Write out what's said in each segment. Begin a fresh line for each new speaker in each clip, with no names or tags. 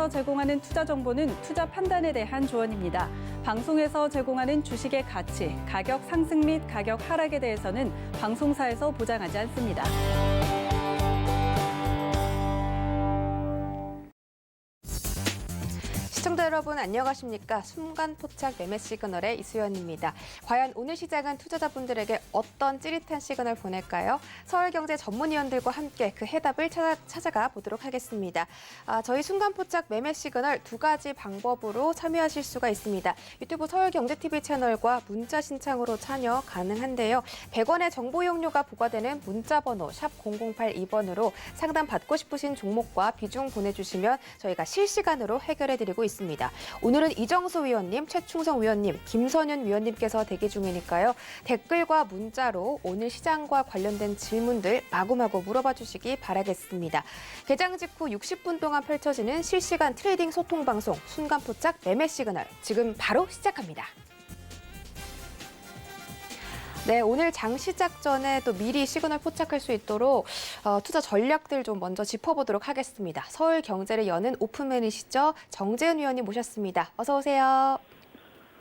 방송에서 제공하는 투자 정보는 투자 판단에 대한 조언입니다. 방송에서 제공하는 주식의 가치, 가격 상승 및 가격 하락에 대해서는 방송사에서 보장하지 않습니다.
시청자 여러분 안녕하십니까? 순간포착 매매 시그널의 이수연입니다. 과연 오늘 시장은 투자자분들에게 어떤 찌릿한 시그널 보낼까요? 서울경제 전문위원들과 함께 그 해답을 찾아가 보도록 하겠습니다. 저희 순간포착 매매 시그널 두 가지 방법으로 참여하실 수가 있습니다. 유튜브 서울경제TV 채널과 문자 신청으로 참여 가능한데요. 100원의 정보 이용료가 부과되는 문자번호 샵 0082번으로 상담 받고 싶으신 종목과 비중 보내주시면 저희가 실시간으로 해결해드리고 있습니다. 오늘은 이정수 위원님, 최충성 위원님, 김선윤 위원님께서 대기 중이니까요. 댓글과 문자로 오늘 시장과 관련된 질문들 마구마구 물어봐 주시기 바라겠습니다. 개장 직후 60분 동안 펼쳐지는 실시간 트레이딩 소통 방송 순간포착 매매 시그널 지금 바로 시작합니다. 네, 오늘 장 시작 전에 또 미리 시그널 포착할 수 있도록 투자 전략들 좀 먼저 짚어보도록 하겠습니다. 서울경제를 여는 오픈맨이시죠? 정재은 위원님 모셨습니다. 어서 오세요.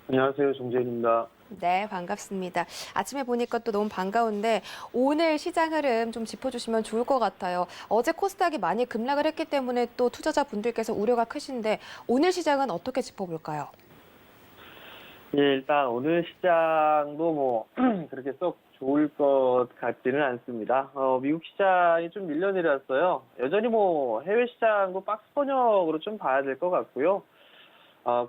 안녕하세요. 정재은입니다.
네, 반갑습니다. 아침에 보니까 또 너무 반가운데 오늘 시장 흐름 좀 짚어주시면 좋을 것 같아요. 어제 코스닥이 많이 급락을 했기 때문에 또 투자자분들께서 우려가 크신데 오늘 시장은 어떻게 짚어볼까요?
예, 일단 오늘 시장도 뭐 그렇게 썩 좋을 것 같지는 않습니다. 미국 시장이 좀 밀려 내렸어요. 여전히 뭐 해외 시장도 박스 번역으로 좀 봐야 될 것 같고요.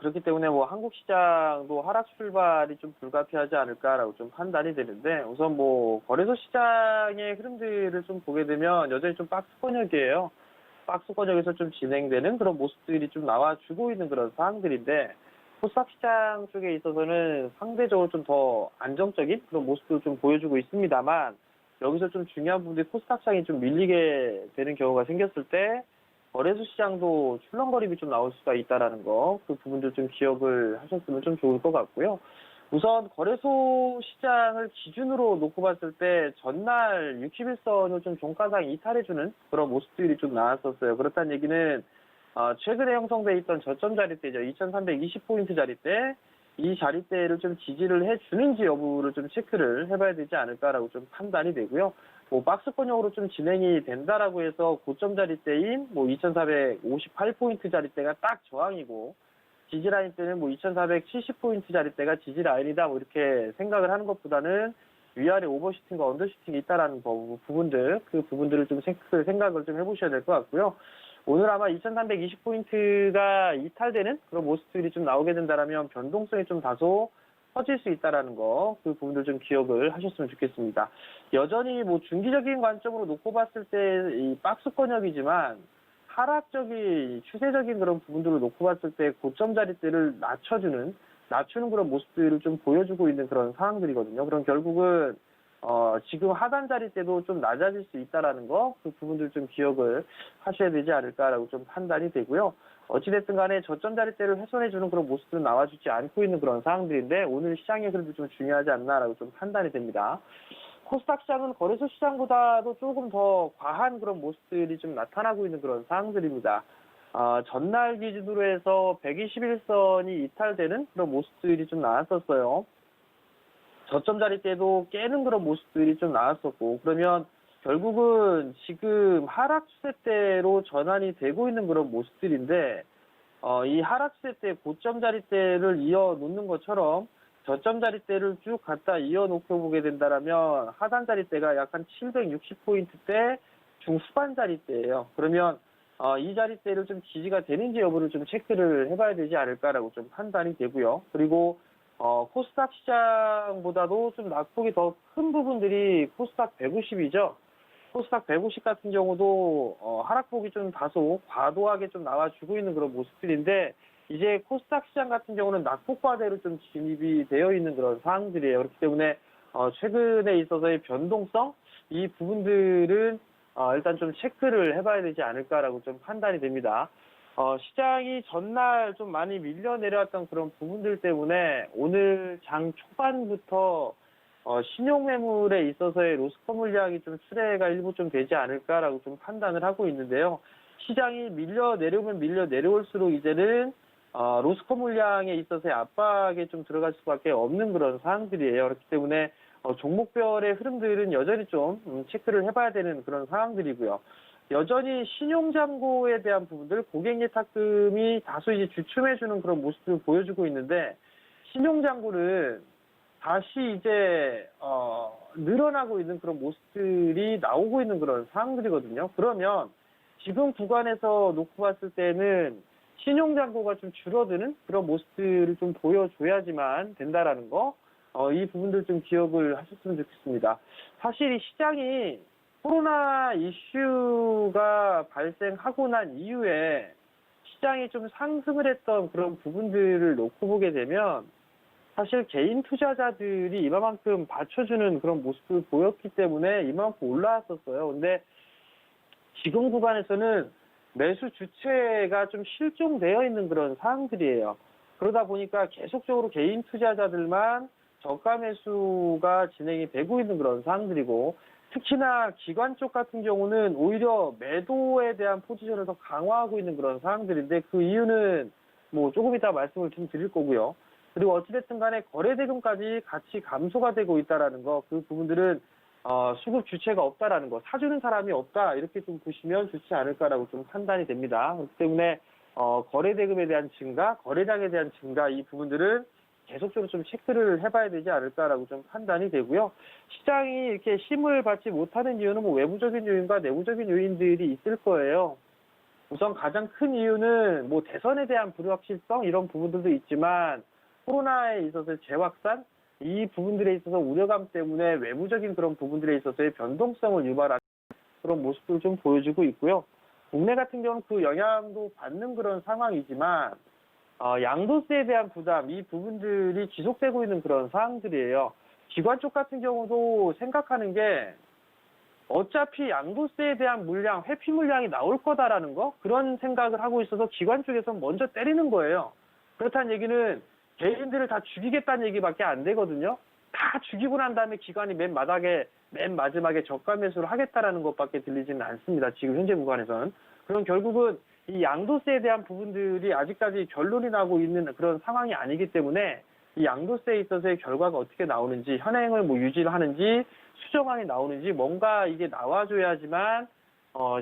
그렇기 때문에 뭐 한국 시장도 하락 출발이 좀 불가피하지 않을까라고 좀 판단이 되는데 우선 뭐 거래소 시장의 흐름들을 좀 보게 되면 여전히 좀 박스 번역이에요. 박스 번역에서 좀 진행되는 그런 모습들이 좀 나와주고 있는 그런 사항들인데 코스닥 시장 쪽에 있어서는 상대적으로 좀 더 안정적인 그런 모습도 좀 보여주고 있습니다만 여기서 좀 중요한 부분들이 코스닥 시장이 좀 밀리게 되는 경우가 생겼을 때 거래소 시장도 출렁거림이 좀 나올 수가 있다라는 거, 그 부분도 좀 기억을 하셨으면 좀 좋을 것 같고요. 우선 거래소 시장을 기준으로 놓고 봤을 때 전날 60일선을 좀 종가상 이탈해주는 그런 모습들이 좀 나왔었어요. 그렇다는 얘기는 최근에 형성돼 있던 저점 자리대죠. 2320포인트 자리대. 이 자리대를 좀 지지를 해주는지 여부를 좀 체크를 해봐야 되지 않을까라고 좀 판단이 되고요. 뭐 박스권형으로 좀 진행이 된다라고 해서 고점 자리대인 뭐 2458포인트 자리대가 딱 저항이고 지지 라인 때는 뭐 2470포인트 자리대가 지지 라인이다 뭐 이렇게 생각을 하는 것보다는 위아래 오버슈팅과 언더슈팅이 있다라는 부분들, 그 부분들을 좀 생각을 좀 해보셔야 될 것 같고요. 오늘 아마 2320포인트가 이탈되는 그런 모습들이 좀 나오게 된다면 변동성이 좀 다소 커질 수 있다라는 거, 그 부분들 좀 기억을 하셨으면 좋겠습니다. 여전히 뭐 중기적인 관점으로 놓고 봤을 때 이 박스권역이지만 하락적인 추세적인 그런 부분들을 놓고 봤을 때 고점 자리대를 낮추는 그런 모습들을 좀 보여주고 있는 그런 상황들이거든요. 그럼 결국은 지금 하단 자리 때도 좀 낮아질 수 있다라는 거, 그 부분들 좀 기억을 하셔야 되지 않을까라고 좀 판단이 되고요. 어찌됐든 간에 저점 자리 때를 훼손해주는 그런 모습들은 나와주지 않고 있는 그런 상황들인데 오늘 시장의 흐름도 좀 중요하지 않나라고 좀 판단이 됩니다. 코스닥 시장은 거래소 시장보다도 조금 더 과한 그런 모습들이 좀 나타나고 있는 그런 상황들입니다. 전날 기준으로 해서 121선이 이탈되는 그런 모습들이 좀 나왔었어요. 저점 자리 때도 깨는 그런 모습들이 좀 나왔었고, 그러면 결국은 지금 하락 추세대로 전환이 되고 있는 그런 모습들인데, 이 하락 추세대 고점 자리 대를 이어놓는 것처럼 저점 자리 대를 쭉 갖다 이어놓고 보게 된다면 하단 자리 대가 약 한 760포인트대 중후반 자리 대예요. 그러면 이 자리 대를 좀 지지가 되는지 여부를 좀 체크를 해봐야 되지 않을까라고 좀 판단이 되고요. 그리고 코스닥 시장보다도 좀 낙폭이 더 큰 부분들이 코스닥 150이죠. 코스닥 150 같은 경우도 하락폭이 좀 다소 과도하게 좀 나와주고 있는 그런 모습들인데 이제 코스닥 시장 같은 경우는 낙폭과대로 좀 진입이 되어 있는 그런 상황들이에요. 그렇기 때문에 최근에 있어서의 변동성 이 부분들은 일단 좀 체크를 해봐야 되지 않을까라고 좀 판단이 됩니다. 시장이 전날 좀 많이 밀려 내려왔던 그런 부분들 때문에 오늘 장 초반부터 신용매물에 있어서의 로스커 물량이 좀 출회가 일부 좀 되지 않을까라고 좀 판단을 하고 있는데요. 시장이 밀려 내려올수록 이제는 로스코 물량에 있어서의 압박에 좀 들어갈 수밖에 없는 그런 상황들이에요. 그렇기 때문에 종목별의 흐름들은 여전히 좀 체크를 해봐야 되는 그런 상황들이고요. 여전히 신용잔고에 대한 부분들, 고객예탁금이 다소 이제 주춤해주는 그런 모습을 보여주고 있는데, 신용잔고는 다시 이제 늘어나고 있는 그런 모습들이 나오고 있는 그런 상황들이거든요. 그러면 지금 구간에서 놓고 봤을 때는 신용잔고가 좀 줄어드는 그런 모습들을 좀 보여줘야지만 된다라는 거, 이 부분들 좀 기억을 하셨으면 좋겠습니다. 사실 이 시장이 코로나 이슈가 발생하고 난 이후에 시장이 좀 상승을 했던 그런 부분들을 놓고 보게 되면 사실 개인 투자자들이 이만큼 받쳐주는 그런 모습을 보였기 때문에 이만큼 올라왔었어요. 근데 지금 구간에서는 매수 주체가 좀 실종되어 있는 그런 상황들이에요. 그러다 보니까 계속적으로 개인 투자자들만 저가 매수가 진행이 되고 있는 그런 상황들이고, 특히나 기관 쪽 같은 경우는 오히려 매도에 대한 포지션을 더 강화하고 있는 그런 상황들인데, 그 이유는 뭐 조금 이따 말씀을 좀 드릴 거고요. 그리고 어찌됐든 간에 거래대금까지 같이 감소가 되고 있다라는 거, 그 부분들은 수급 주체가 없다라는 거, 사주는 사람이 없다, 이렇게 좀 보시면 좋지 않을까라고 좀 판단이 됩니다. 그렇기 때문에 거래대금에 대한 증가, 거래량에 대한 증가, 이 부분들은 계속적으로 좀 체크를 해봐야 되지 않을까라고 좀 판단이 되고요. 시장이 이렇게 힘을 받지 못하는 이유는 뭐 외부적인 요인과 내부적인 요인들이 있을 거예요. 우선 가장 큰 이유는 뭐 대선에 대한 불확실성, 이런 부분들도 있지만, 코로나에 있어서의 재확산, 이 부분들에 있어서 우려감 때문에 외부적인 그런 부분들에 있어서의 변동성을 유발하는 그런 모습을 좀 보여주고 있고요. 국내 같은 경우는 그 영향도 받는 그런 상황이지만, 양도세에 대한 부담, 이 부분들이 지속되고 있는 그런 상황들이에요. 기관 쪽 같은 경우도 생각하는 게 어차피 양도세에 대한 물량, 회피 물량이 나올 거다라는 거, 그런 생각을 하고 있어서 기관 쪽에서 먼저 때리는 거예요. 그렇다는 얘기는 개인들을 다 죽이겠다는 얘기밖에 안 되거든요. 다 죽이고 난 다음에 기관이 맨 마지막에 저가 매수를 하겠다라는 것밖에 들리지는 않습니다. 지금 현재 구간에서는. 그럼 결국은 이 양도세에 대한 부분들이 아직까지 결론이 나고 있는 그런 상황이 아니기 때문에 이 양도세에 있어서의 결과가 어떻게 나오는지, 현행을 뭐 유지를 하는지, 수정안이 나오는지 뭔가 이게 나와줘야지만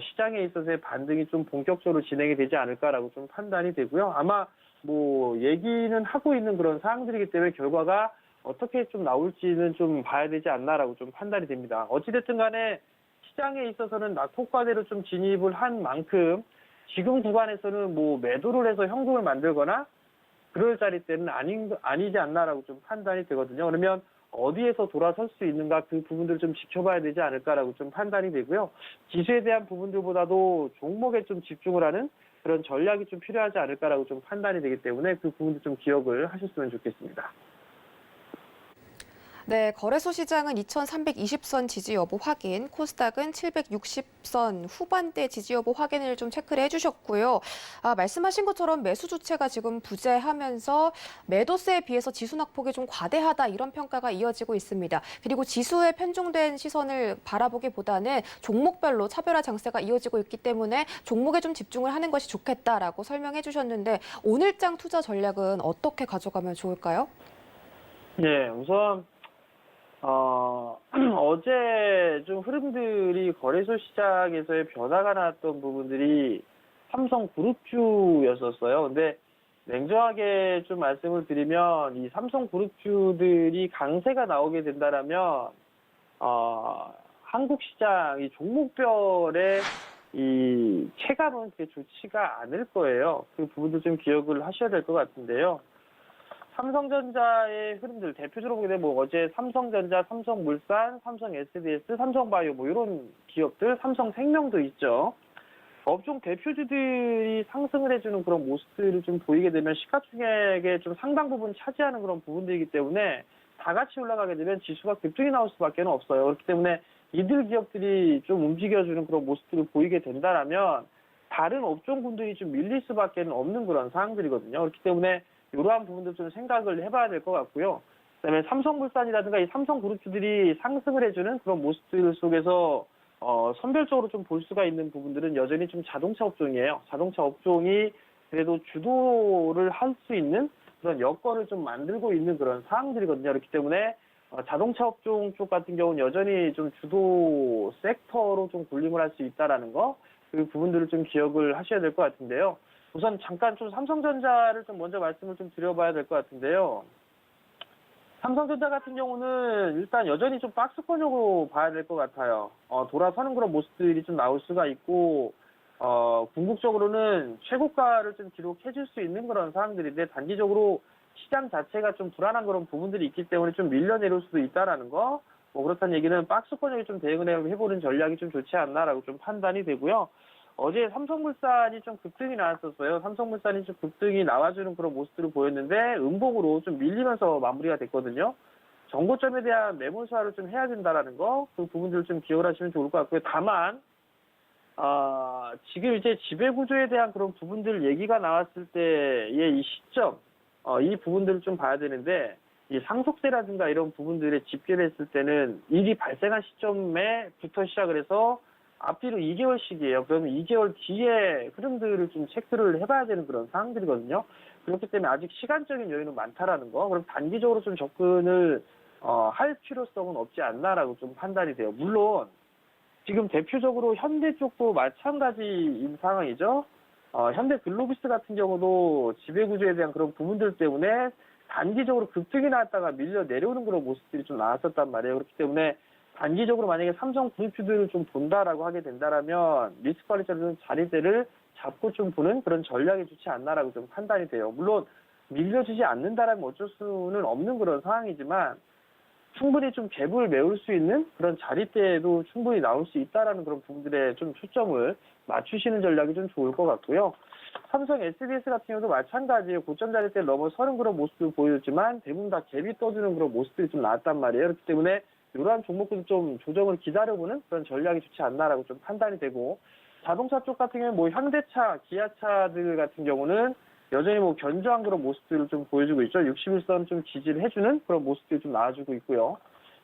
시장에 있어서의 반등이 좀 본격적으로 진행이 되지 않을까라고 좀 판단이 되고요. 아마 뭐 얘기는 하고 있는 그런 사항들이기 때문에 결과가 어떻게 좀 나올지는 좀 봐야 되지 않나라고 좀 판단이 됩니다. 어찌됐든 간에 시장에 있어서는 낙폭과대로 좀 진입을 한 만큼 지금 구간에서는 뭐 매도를 해서 현금을 만들거나 그럴 자리 때는 아니지 않나라고 좀 판단이 되거든요. 그러면 어디에서 돌아설 수 있는가, 그 부분들을 좀 지켜봐야 되지 않을까라고 좀 판단이 되고요. 지수에 대한 부분들보다도 종목에 좀 집중을 하는 그런 전략이 좀 필요하지 않을까라고 좀 판단이 되기 때문에 그 부분도 좀 기억을 하셨으면 좋겠습니다.
네, 거래소 시장은 2320선 지지 여부 확인, 코스닥은 760선 후반대 지지 여부 확인을 좀 체크를 해주셨고요. 말씀하신 것처럼 매수 주체가 지금 부재하면서 매도세에 비해서 지수 낙폭이 좀 과대하다, 이런 평가가 이어지고 있습니다. 그리고 지수에 편중된 시선을 바라보기보다는 종목별로 차별화 장세가 이어지고 있기 때문에 종목에 좀 집중을 하는 것이 좋겠다라고 설명해 주셨는데, 오늘장 투자 전략은 어떻게 가져가면 좋을까요?
네, 우선 어제 좀 흐름들이 거래소 시장에서의 변화가 나왔던 부분들이 삼성그룹주였었어요. 근데 냉정하게 좀 말씀을 드리면 이 삼성그룹주들이 강세가 나오게 된다라면 한국 시장 이 종목별의 이 체감은 그렇게 좋지가 않을 거예요. 그 부분도 좀 기억을 하셔야 될 것 같은데요. 삼성전자의 흐름들 대표적으로 보게 되면 뭐 어제 삼성전자, 삼성물산, 삼성 SDS, 삼성바이오 뭐 이런 기업들, 삼성생명도 있죠. 업종 대표주들이 상승을 해주는 그런 모습들을 좀 보이게 되면 시가총액의 좀 상당 부분 차지하는 그런 부분들이기 때문에 다 같이 올라가게 되면 지수가 급등이 나올 수밖에 없어요. 그렇기 때문에 이들 기업들이 좀 움직여주는 그런 모습들을 보이게 된다라면 다른 업종군들이 좀 밀릴 수밖에 없는 그런 상황들이거든요. 그렇기 때문에 이러한 부분도 좀 생각을 해봐야 될 것 같고요. 그다음에 삼성물산이라든가 이 삼성그룹주들이 상승을 해주는 그런 모습들 속에서 선별적으로 좀 볼 수가 있는 부분들은 여전히 좀 자동차 업종이에요. 자동차 업종이 그래도 주도를 할 수 있는 그런 여건을 좀 만들고 있는 그런 사항들이거든요. 그렇기 때문에 자동차 업종 쪽 같은 경우는 여전히 좀 주도 섹터로 좀 군림을 할 수 있다라는 거, 그 부분들을 좀 기억을 하셔야 될 것 같은데요. 우선 잠깐 좀 삼성전자를 좀 먼저 말씀을 좀 드려봐야 될 것 같은데요. 삼성전자 같은 경우는 일단 여전히 좀 박스권으로 봐야 될 것 같아요. 돌아서는 그런 모습들이 좀 나올 수가 있고, 궁극적으로는 최고가를 좀 기록해 줄 수 있는 그런 상황들인데, 단기적으로 시장 자체가 좀 불안한 그런 부분들이 있기 때문에 좀 밀려내릴 수도 있다라는 거, 뭐 그렇다는 얘기는 박스권에 좀 대응을 해보는 전략이 좀 좋지 않나라고 좀 판단이 되고요. 어제 삼성물산이 좀 급등이 나왔었어요. 삼성물산이 좀 급등이 나와주는 그런 모습들을 보였는데 음봉으로 좀 밀리면서 마무리가 됐거든요. 정고점에 대한 매몰수화를 좀 해야 된다라는 거, 그 부분들을 좀 기억을 하시면 좋을 것 같고요. 다만 지금 이제 지배구조에 대한 그런 부분들 얘기가 나왔을 때의 이 시점, 이 부분들을 좀 봐야 되는데, 이 상속세라든가 이런 부분들에 집계를 했을 때는 일이 발생한 시점에부터 시작을 해서 앞뒤로 2개월씩이에요. 그러면 2개월 뒤에 흐름들을 좀 체크를 해봐야 되는 그런 상황들이거든요. 그렇기 때문에 아직 시간적인 여유는 많다라는 거, 그럼 단기적으로 좀 접근을 할 필요성은 없지 않나라고 좀 판단이 돼요. 물론 지금 대표적으로 현대 쪽도 마찬가지인 상황이죠. 현대 글로비스 같은 경우도 지배구조에 대한 그런 부분들 때문에 단기적으로 급등이 나왔다가 밀려 내려오는 그런 모습들이 좀 나왔었단 말이에요. 그렇기 때문에 단기적으로 만약에 삼성 그룹주들을 좀 본다라고 하게 된다라면 리스크 관리자들은 자리대를 잡고 좀 보는 그런 전략이 좋지 않나라고 좀 판단이 돼요. 물론 밀려주지 않는다라면 어쩔 수는 없는 그런 상황이지만 충분히 좀 갭을 메울 수 있는 그런 자리대에도 충분히 나올 수 있다라는 그런 부분들에 좀 초점을 맞추시는 전략이 좀 좋을 것 같고요. 삼성 SDS 같은 경우도 마찬가지예요. 고점 자리대를 넘어서는 그런 모습을 보여줬지만 대부분 다 갭이 떠주는 그런 모습들이 좀 나왔단 말이에요. 그렇기 때문에 이러한 종목들 좀 조정을 기다려보는 그런 전략이 좋지 않나라고 좀 판단이 되고, 자동차 쪽 같은 경우는 뭐 현대차, 기아차들 같은 경우는 여전히 뭐 견조한 그런 모습들을 좀 보여주고 있죠. 61선 좀 지지를 해주는 그런 모습들이 좀 나와주고 있고요.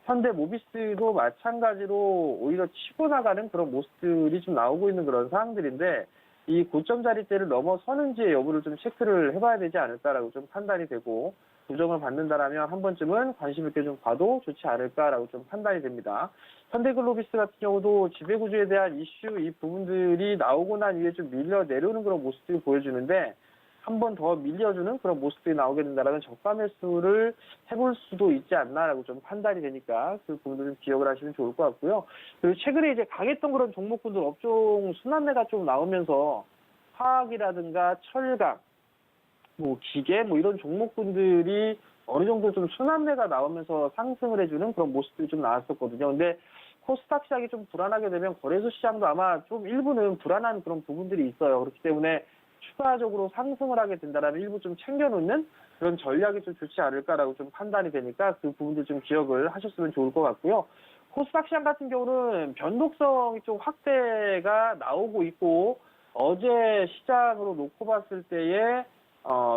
현대모비스도 마찬가지로 오히려 치고 나가는 그런 모습들이 좀 나오고 있는 그런 상황들인데, 이 고점 자리대를 넘어서는지의 여부를 좀 체크를 해봐야 되지 않을까라고 좀 판단이 되고, 조정을 받는다라면 한 번쯤은 관심 있게 좀 봐도 좋지 않을까라고 좀 판단이 됩니다. 현대글로비스 같은 경우도 지배구조에 대한 이슈, 이 부분들이 나오고 난 이후에 좀 밀려 내려오는 그런 모습들이 보여주는데, 한 번 더 밀려주는 그런 모습들이 나오게 된다면 저가 매수를 해볼 수도 있지 않나라고 좀 판단이 되니까 그 부분들 좀 기억을 하시면 좋을 것 같고요. 그리고 최근에 이제 강했던 그런 종목군들 업종 순환매가 좀 나오면서 화학이라든가 철강, 뭐 기계, 뭐 이런 종목군들이 어느 정도 좀 순환매가 나오면서 상승을 해주는 그런 모습들이 좀 나왔었거든요. 근데 코스닥 시장이 좀 불안하게 되면 거래소 시장도 아마 좀 일부는 불안한 그런 부분들이 있어요. 그렇기 때문에 추가적으로 상승을 하게 된다면 일부 좀 챙겨놓는 그런 전략이 좀 좋지 않을까라고 좀 판단이 되니까 그 부분들 좀 기억을 하셨으면 좋을 것 같고요. 코스닥 시장 같은 경우는 변동성이 좀 확대가 나오고 있고, 어제 시장으로 놓고 봤을 때에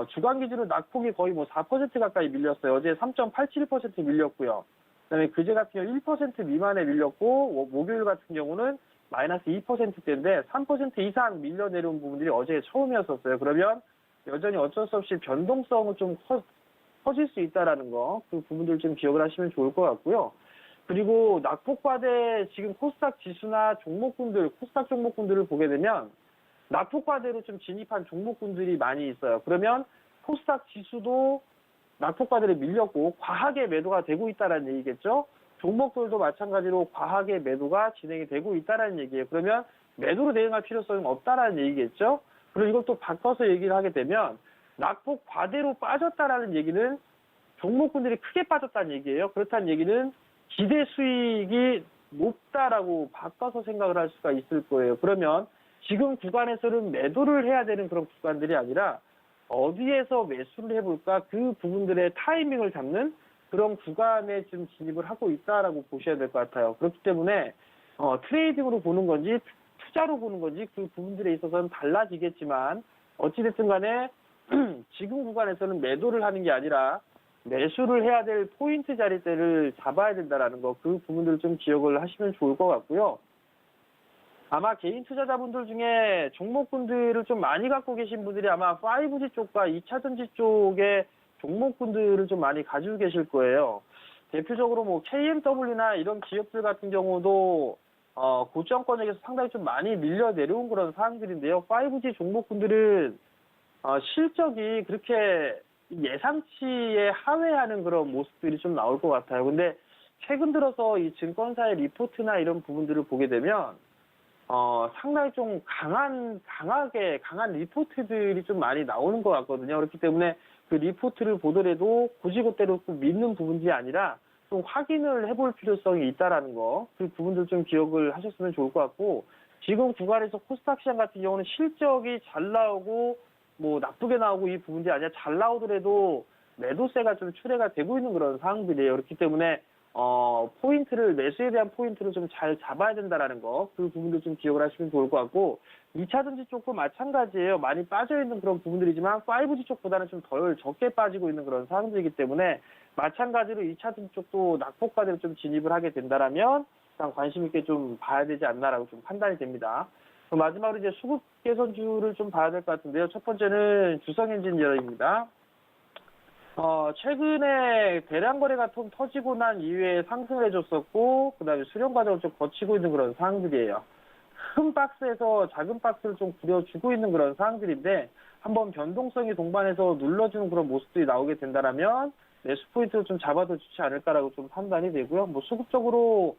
주간 기준으로 낙폭이 거의 뭐 4% 가까이 밀렸어요. 어제 3.87% 밀렸고요. 그다음에 그제 같은 경우 1% 미만에 밀렸고, 목요일 같은 경우는 마이너스 2%대인데 3% 이상 밀려 내려온 부분들이 어제 처음이었었어요. 그러면 여전히 어쩔 수 없이 변동성은 좀 커질 수 있다라는 거, 그 부분들 좀 기억을 하시면 좋을 것 같고요. 그리고 낙폭과대 지금 코스닥 지수나 종목군들, 코스닥 종목군들을 보게 되면 낙폭과대로 좀 진입한 종목군들이 많이 있어요. 그러면 코스닥 지수도 낙폭과대로 밀렸고 과하게 매도가 되고 있다는 얘기겠죠. 종목들도 마찬가지로 과하게 매도가 진행이 되고 있다는 얘기예요. 그러면 매도로 대응할 필요성은 없다라는 얘기겠죠. 그리고 이걸 또 바꿔서 얘기를 하게 되면 낙폭 과대로 빠졌다라는 얘기는 종목군들이 크게 빠졌다는 얘기예요. 그렇다는 얘기는 기대 수익이 높다라고 바꿔서 생각을 할 수가 있을 거예요. 그러면 지금 구간에서는 매도를 해야 되는 그런 구간들이 아니라 어디에서 매수를 해볼까, 그 부분들의 타이밍을 잡는 그런 구간에 지금 진입을 하고 있다라고 보셔야 될 것 같아요. 그렇기 때문에 트레이딩으로 보는 건지 투자로 보는 건지 그 부분들에 있어서는 달라지겠지만, 어찌됐든 간에 지금 구간에서는 매도를 하는 게 아니라 매수를 해야 될 포인트 자리대를 잡아야 된다라는 거, 그 부분들을 좀 기억을 하시면 좋을 것 같고요. 아마 개인 투자자분들 중에 종목군들을 좀 많이 갖고 계신 분들이 아마 5G 쪽과 2차전지 쪽의 종목군들을 좀 많이 가지고 계실 거예요. 대표적으로 뭐 KMW나 이런 기업들 같은 경우도 고점권역에서 상당히 좀 많이 밀려 내려온 그런 사항들인데요. 5G 종목군들은 실적이 그렇게 예상치에 하회하는 그런 모습들이 좀 나올 것 같아요. 근데 최근 들어서 이 증권사의 리포트나 이런 부분들을 보게 되면 상당히 좀 강한 리포트들이 좀 많이 나오는 것 같거든요. 그렇기 때문에 그 리포트를 보더라도 굳이 그대로 믿는 부분이 아니라 좀 확인을 해볼 필요성이 있다라는 거, 그 부분들 좀 기억을 하셨으면 좋을 것 같고, 지금 구간에서 코스닥 시장 같은 경우는 실적이 잘 나오고 뭐 나쁘게 나오고 이 부분이 아니라 잘 나오더라도 매도세가 좀 출회가 되고 있는 그런 상황들이에요. 그렇기 때문에 매수에 대한 포인트를 좀 잘 잡아야 된다라는 거, 그 부분도 좀 기억을 하시면 좋을 것 같고, 2차전지 쪽도 마찬가지예요. 많이 빠져있는 그런 부분들이지만 5G 쪽보다는 좀 덜 적게 빠지고 있는 그런 상황들이기 때문에 마찬가지로 2차전지 쪽도 낙폭과대로 좀 진입을 하게 된다라면 일단 관심 있게 좀 봐야 되지 않나라고 좀 판단이 됩니다. 마지막으로 이제 수급 개선주를 좀 봐야 될 것 같은데요. 첫 번째는 주성엔지니어링입니다. 최근에 대량 거래가 좀 터지고 난 이후에 상승을 해줬었고, 그 다음에 수렴 과정을 좀 거치고 있는 그런 상황들이에요. 큰 박스에서 작은 박스를 좀 부려주고 있는 그런 상황들인데, 한번 변동성이 동반해서 눌러주는 그런 모습들이 나오게 된다면, 매수 포인트를 좀 잡아도 좋지 않을까라고 좀 판단이 되고요. 뭐 수급적으로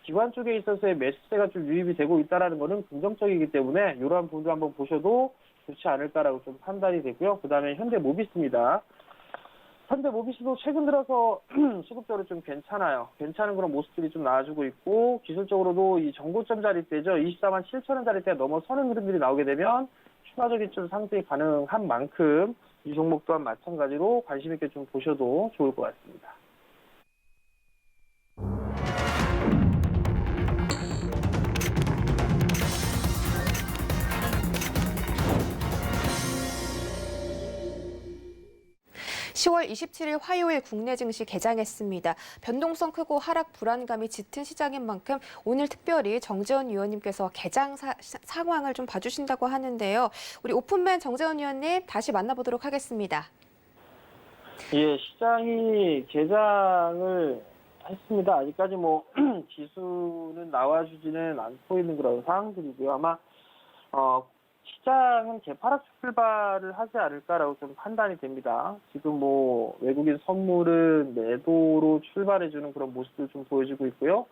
기관 쪽에 있어서의 매수세가 좀 유입이 되고 있다는 거는 긍정적이기 때문에, 이러한 부분도 한번 보셔도 좋지 않을까라고 좀 판단이 되고요. 그 다음에 현대모비스입니다. 현대모비스도 최근 들어서 수급적으로 좀 괜찮은 그런 모습들이 좀 나와주고 있고, 기술적으로도 이 정고점 자리대죠. 24만 7천 원 자리대가 넘어서는 흐름들이 나오게 되면 추가적인 좀 상승이 가능한 만큼 이 종목 또한 마찬가지로 관심 있게 좀 보셔도 좋을 것 같습니다.
10월 27일 화요일 국내 증시 개장했습니다. 변동성 크고 하락 불안감이 짙은 시장인 만큼 오늘 특별히 정재원 위원님께서 개장 상황을 좀 봐주신다고 하는데요. 우리 오픈맨 정재원 위원님 다시 만나보도록 하겠습니다.
예, 시장이 개장을 했습니다. 아직까지 뭐 지수는 나와주지는 않고 있는 그런 상황들이고요. 아마 시장은 개파락 출발을 하지 않을까라고 좀 판단이 됩니다. 지금 뭐 외국인 선물은 매도로 출발해주는 그런 모습들 좀 보여주고 있고요.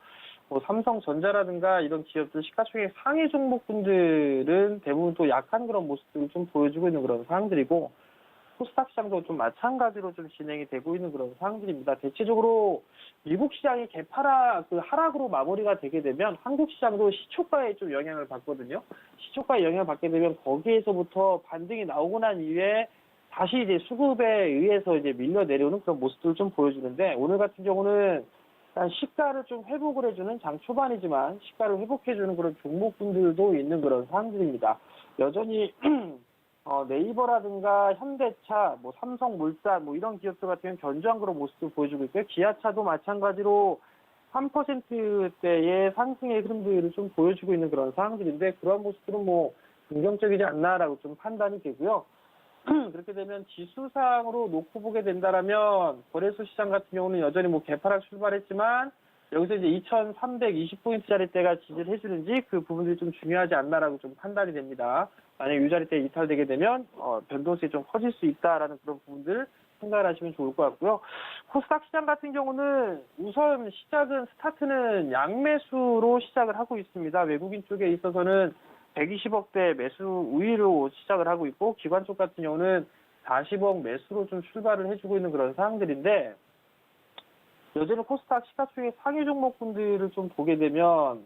뭐 삼성전자라든가 이런 기업들 시가총액 상위 종목분들은 대부분 또 약한 그런 모습들을 좀 보여주고 있는 그런 상황들이고, 코스닥 시장도 좀 마찬가지로 좀 진행이 되고 있는 그런 상황들입니다. 대체적으로 미국 시장이 하락으로 마무리가 되게 되면 한국 시장도 시초가에 좀 영향을 받거든요. 시초가에 영향을 받게 되면 거기에서부터 반등이 나오고 난 이후에 다시 이제 수급에 의해서 이제 밀려 내려오는 그런 모습들을 좀 보여주는데, 오늘 같은 경우는 일단 시가를 좀 회복을 해주는 장 초반이지만 시가를 회복해주는 그런 종목분들도 있는 그런 상황들입니다. 여전히 네이버라든가 현대차, 뭐 삼성물산, 뭐 이런 기업들 같은 경우는 견조한 그런 모습을 보여주고 있고요. 기아차도 마찬가지로 3%대의 상승의 흐름들을 좀 보여주고 있는 그런 상황들인데, 그런 모습들은 뭐 긍정적이지 않나라고 좀 판단이 되고요. 그렇게 되면 지수상으로 놓고 보게 된다라면 거래소 시장 같은 경우는 여전히 뭐 개파락 출발했지만 여기서 이제 2,320포인트짜리 대가 지지를 해주는지 그 부분들이 좀 중요하지 않나라고 좀 판단이 됩니다. 만약 이 자리대 이탈되게 되면 변동성이 좀 커질 수 있다라는 그런 부분들 생각을 하시면 좋을 것 같고요. 코스닥 시장 같은 경우는 우선 스타트는 양매수로 시작을 하고 있습니다. 외국인 쪽에 있어서는 120억대 매수 우위로 시작을 하고 있고, 기관 쪽 같은 경우는 40억 매수로 좀 출발을 해주고 있는 그런 상황들인데, 여전히 코스닥 시가총액 상위 종목분들을 좀 보게 되면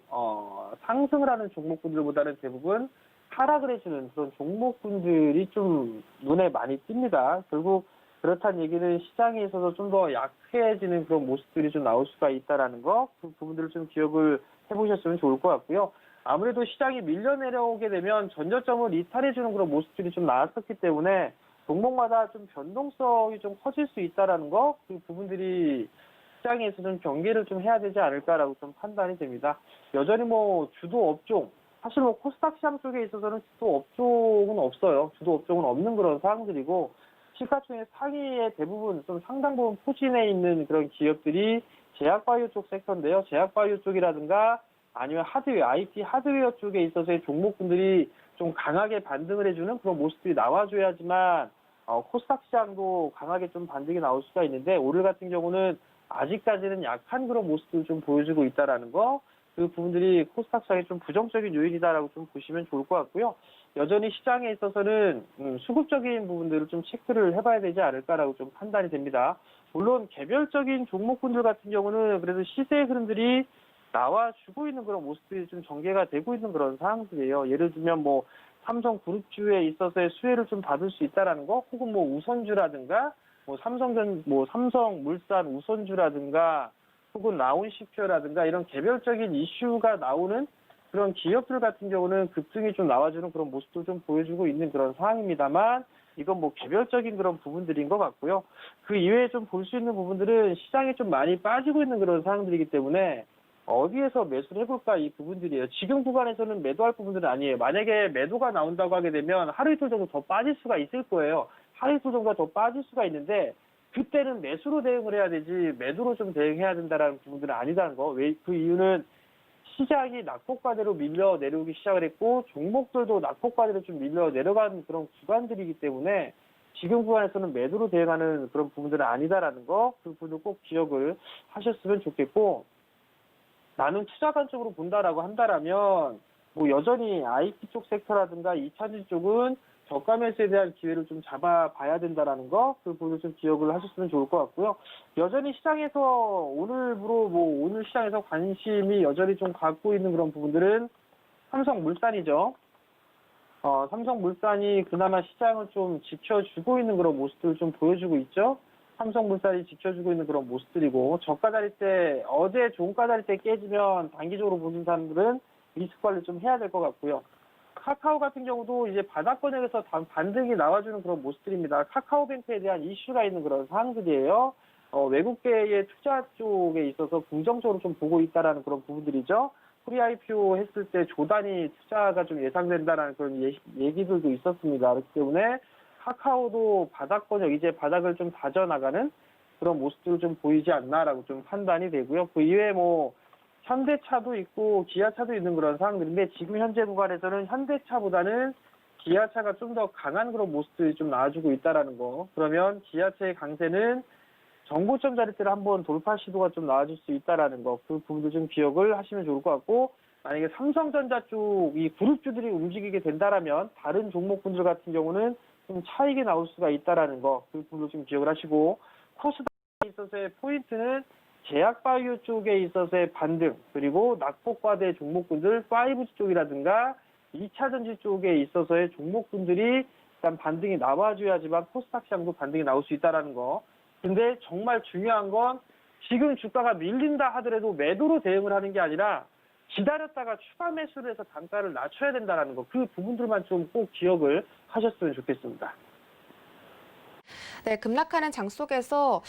상승을 하는 종목분들보다는 대부분 하락을 해주는 그런 종목분들이 좀 눈에 많이 띕니다. 결국 그렇다는 얘기는 시장에 있어서 좀 더 약해지는 그런 모습들이 좀 나올 수가 있다는 거, 그 부분들을 좀 기억을 해보셨으면 좋을 것 같고요. 아무래도 시장이 밀려 내려오게 되면 전저점을 이탈해주는 그런 모습들이 좀 나왔었기 때문에 종목마다 좀 변동성이 좀 커질 수 있다는 거, 그 부분들이 시장에서 좀 경계를 좀 해야 되지 않을까라고 좀 판단이 됩니다. 여전히 뭐 주도 업종, 사실 뭐 코스닥 시장 쪽에 있어서는 주도 업종은 없어요. 주도 업종은 없는 그런 상황들이고 시가총액 상위의 대부분 좀 상당 부분 포진해 있는 그런 기업들이 제약바이오 쪽 섹터인데요. 제약바이오 쪽이라든가 아니면 하드웨어, IT 하드웨어 쪽에 있어서의 종목군들이 좀 강하게 반등을 해주는 그런 모습들이 나와줘야지만 코스닥 시장도 강하게 좀 반등이 나올 수가 있는데 오늘 같은 경우는 아직까지는 약한 그런 모습을 좀 보여주고 있다라는 거, 그 부분들이 코스닥 시장의 좀 부정적인 요인이다라고 좀 보시면 좋을 것 같고요. 여전히 시장에 있어서는 수급적인 부분들을 좀 체크를 해봐야 되지 않을까라고 좀 판단이 됩니다. 물론 개별적인 종목군들 같은 경우는 그래도 시세의 흐름들이 나와주고 있는 그런 모습들이 좀 전개가 되고 있는 그런 상황들이에요. 예를 들면 뭐 삼성그룹주에 있어서의 수혜를 좀 받을 수 있다라는 거, 혹은 뭐 우선주라든가 뭐 삼성물산 우선주라든가 혹은 라온CPO라든가 이런 개별적인 이슈가 나오는 그런 기업들 같은 경우는 급등이 좀 나와주는 그런 모습도 좀 보여주고 있는 그런 상황입니다만, 이건 뭐 개별적인 그런 부분들인 것 같고요. 그 이외에 좀 볼 수 있는 부분들은 시장에 좀 많이 빠지고 있는 그런 상황들이기 때문에 어디에서 매수를 해볼까 이 부분들이에요. 지금 구간에서는 매도할 부분들은 아니에요. 만약에 매도가 나온다고 하게 되면 하루 이틀 정도 더 빠질 수가 있을 거예요. 하루 이틀 정도가 더 빠질 수가 있는데 그때는 매수로 대응을 해야 되지 매도로 좀 대응해야 된다라는 부분들은 아니다는 거. 왜 그 이유는 시장이 낙폭과대로 밀려 내려오기 시작을 했고 종목들도 낙폭과대로 좀 밀려 내려간 그런 구간들이기 때문에 지금 구간에서는 매도로 대응하는 그런 부분들은 아니다라는 거, 그 부분을 꼭 기억을 하셨으면 좋겠고, 나는 투자 관점으로 본다라고 한다라면 뭐 여전히 IT 쪽 섹터라든가 2차전지 쪽은 저가 매수에 대한 기회를 좀 잡아봐야 된다라는 거, 그 부분을 좀 기억을 하셨으면 좋을 것 같고요. 여전히 시장에서 오늘 시장에서 관심이 여전히 좀 갖고 있는 그런 부분들은 삼성물산이죠. 삼성물산이 그나마 시장을 좀 지켜주고 있는 그런 모습들을 좀 보여주고 있죠. 삼성물산이 지켜주고 있는 그런 모습들이고, 저가 자리 때, 어제 종가 자리 때 깨지면 단기적으로 보는 사람들은 리스크 관리 좀 해야 될 것 같고요. 카카오 같은 경우도 이제 바닥권역에서 반등이 나와주는 그런 모습들입니다. 카카오뱅크에 대한 이슈가 있는 그런 상황들이에요. 외국계의 투자 쪽에 있어서 긍정적으로 좀 보고 있다라는 그런 부분들이죠. 프리 IPO 했을 때 조단위 투자가 좀 예상된다라는 그런 얘기들도 있었습니다. 그렇기 때문에 카카오도 바닥권역, 이제 바닥을 좀 다져나가는 그런 모습들을 좀 보이지 않나라고 좀 판단이 되고요. 그 이외에 뭐 현대차도 있고 기아차도 있는 그런 상황들인데, 지금 현재 구간에서는 현대차보다는 기아차가 좀 더 강한 그런 모습들이 좀 나와주고 있다라는 거. 그러면 기아차의 강세는 정고점 자리대를 한번 돌파 시도가 좀 나와줄 수 있다라는 거. 그 부분도 좀 기억을 하시면 좋을 것 같고, 만약에 삼성전자 쪽 이 그룹주들이 움직이게 된다라면 다른 종목분들 같은 경우는 좀 차익이 나올 수가 있다라는 거. 그 부분도 좀 기억을 하시고, 코스닥에 있어서의 포인트는 제약바이오 쪽에 있어서의 반등, 그리고 낙폭과대 종목군들 5G 쪽이라든가 2차전지 쪽에 있어서의 종목군들이 일단 반등이 나와줘야지만 코스닥 시장도 반등이 나올 수 있다는 거. 근데 정말 중요한 건 지금 주가가 밀린다 하더라도 매도로 대응을 하는 게 아니라 기다렸다가 추가 매수를 해서 단가를 낮춰야 된다는 거. 그 부분들만 좀 꼭 기억을 하셨으면 좋겠습니다.
네, 급락하는 장 속에서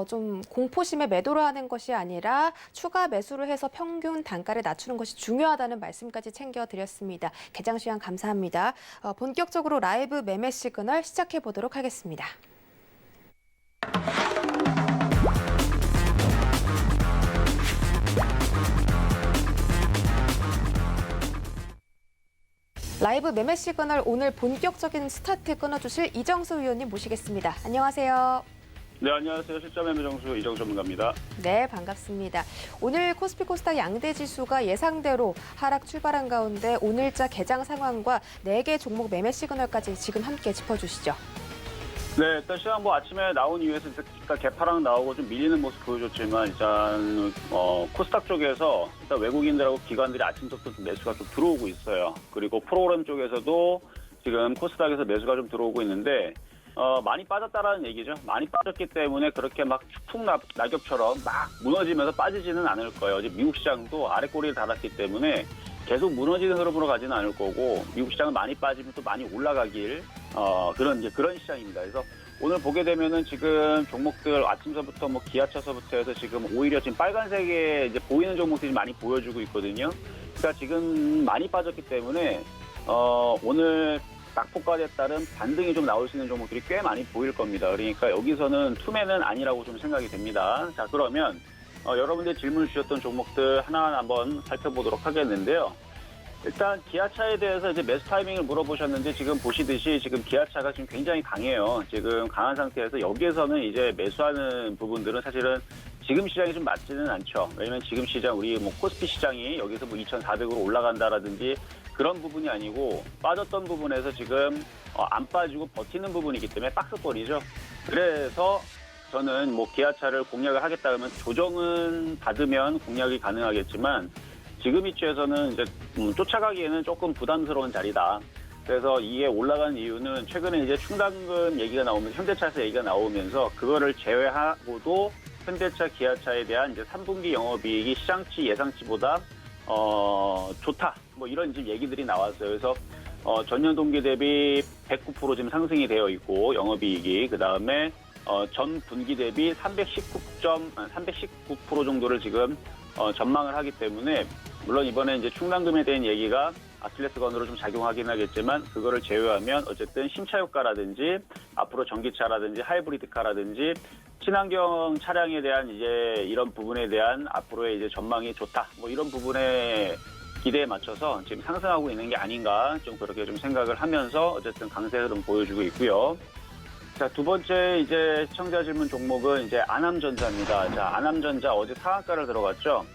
좀 공포심에 매도를 하는 것이 아니라 추가 매수를 해서 평균 단가를 낮추는 것이 중요하다는 말씀까지 챙겨드렸습니다. 개장 시간 감사합니다. 본격적으로 라이브 매매 시그널 시작해 보도록 하겠습니다. 라이브 매매 시그널 오늘 본격적인 스타트 끊어주실 이정수 위원님 모시겠습니다. 안녕하세요.
네, 안녕하세요. 실전 매매 정수 이정수 전문가입니다.
네, 반갑습니다. 오늘 코스피 코스닥 양대 지수가 예상대로 하락 출발한 가운데 오늘자 개장 상황과 4개 종목 매매 시그널까지 지금 함께 짚어주시죠.
네, 일단 시장 아침에 나온 이후에서 일단 개파락 나오고 좀 밀리는 모습 보여줬지만 일단 코스닥 쪽에서 일단 외국인들하고 기관들이 아침부터 좀 매수가 좀 들어오고 있어요. 그리고 프로그램 쪽에서도 지금 코스닥에서 매수가 좀 들어오고 있는데 많이 빠졌다라는 얘기죠. 많이 빠졌기 때문에 그렇게 막 추풍 낙엽처럼 막 무너지면서 빠지지는 않을 거예요. 어제 미국 시장도 아래 꼬리를 달았기 때문에 계속 무너지는 흐름으로 가지는 않을 거고, 미국 시장은 많이 빠지면 또 많이 올라가길 그런 시장입니다. 그래서 오늘 보게 되면은 지금 종목들 아침서부터 뭐 기아차서부터 해서 지금 오히려 지금 빨간색에 이제 보이는 종목들이 많이 보여주고 있거든요. 그러니까 지금 많이 빠졌기 때문에 오늘 낙폭과에 따른 반등이 좀 나올 수 있는 종목들이 꽤 많이 보일 겁니다. 그러니까 여기서는 투매는 아니라고 좀 생각이 됩니다. 자, 그러면 여러분들 질문 주셨던 종목들 하나하나 한번 살펴보도록 하겠는데요. 일단 기아차에 대해서 이제 매수 타이밍을 물어보셨는데 지금 보시듯이 지금 기아차가 지금 굉장히 강해요. 지금 강한 상태에서 여기에서는 이제 매수하는 부분들은 사실은 지금 시장이 좀 맞지는 않죠. 왜냐면 지금 시장 우리 뭐 코스피 시장이 여기서 뭐 2,400으로 올라간다라든지 그런 부분이 아니고 빠졌던 부분에서 지금 안 빠지고 버티는 부분이기 때문에 박스권이죠. 그래서 저는 뭐 기아차를 공략을 하겠다 하면 조정은 받으면 공략이 가능하겠지만 지금 위치에서는 이제 쫓아가기에는 조금 부담스러운 자리다. 그래서 이게 올라간 이유는 최근에 이제 충당금 얘기가 나오면서 현대차에서 얘기가 나오면서 그거를 제외하고도 현대차, 기아차에 대한 이제 3분기 영업이익이 시장치 예상치보다 좋다. 뭐 이런 지금 얘기들이 나왔어요. 그래서 전년 동기 대비 109% 지금 상승이 되어 있고 영업이익이 그 다음에 전 분기 대비 319% 정도를 지금 전망을 하기 때문에 물론 이번에 이제 충당금에 대한 얘기가 아킬레스건으로 좀 작용하긴 하겠지만 그거를 제외하면 어쨌든 신차 효과라든지 앞으로 전기차라든지 하이브리드카라든지 친환경 차량에 대한 이제 이런 부분에 대한 앞으로의 이제 전망이 좋다. 뭐 이런 부분에 기대에 맞춰서 지금 상승하고 있는 게 아닌가 좀 그렇게 좀 생각을 하면서 어쨌든 강세 흐름 보여주고 있고요. 자, 두 번째 이제 시청자 질문 종목은 이제 아남전자입니다. 자, 아남전자 어제 상한가를 들어갔죠.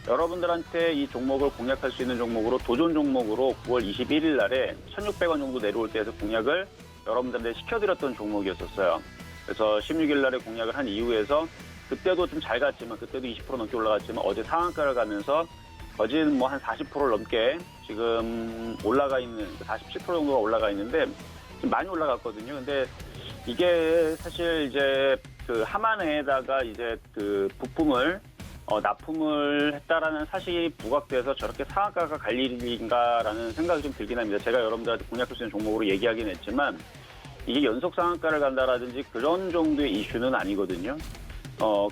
여러분들한테 이 종목을 공략할 수 있는 종목으로 도전 종목으로 9월 21일 날에 1,600원 정도 내려올 때에서 공략을 여러분들한테 시켜드렸던 종목이었었어요. 그래서 16일 날에 공략을 한 이후에서 그때도 좀 잘 갔지만 그때도 20% 넘게 올라갔지만 어제 상한가를 가면서 거진 뭐 한 40% 넘게 지금 올라가 있는 47% 정도가 올라가 있는데 좀 많이 올라갔거든요. 근데 이게 사실 이제 그 하만에다가 이제 그 부품을 납품을 했다라는 사실이 부각돼서 저렇게 상한가가 갈 일인가라는 생각이 좀 들긴 합니다. 제가 여러분들한테 공략할 수 있는 종목으로 얘기하긴 했지만 이게 연속 상한가를 간다라든지 그런 정도의 이슈는 아니거든요.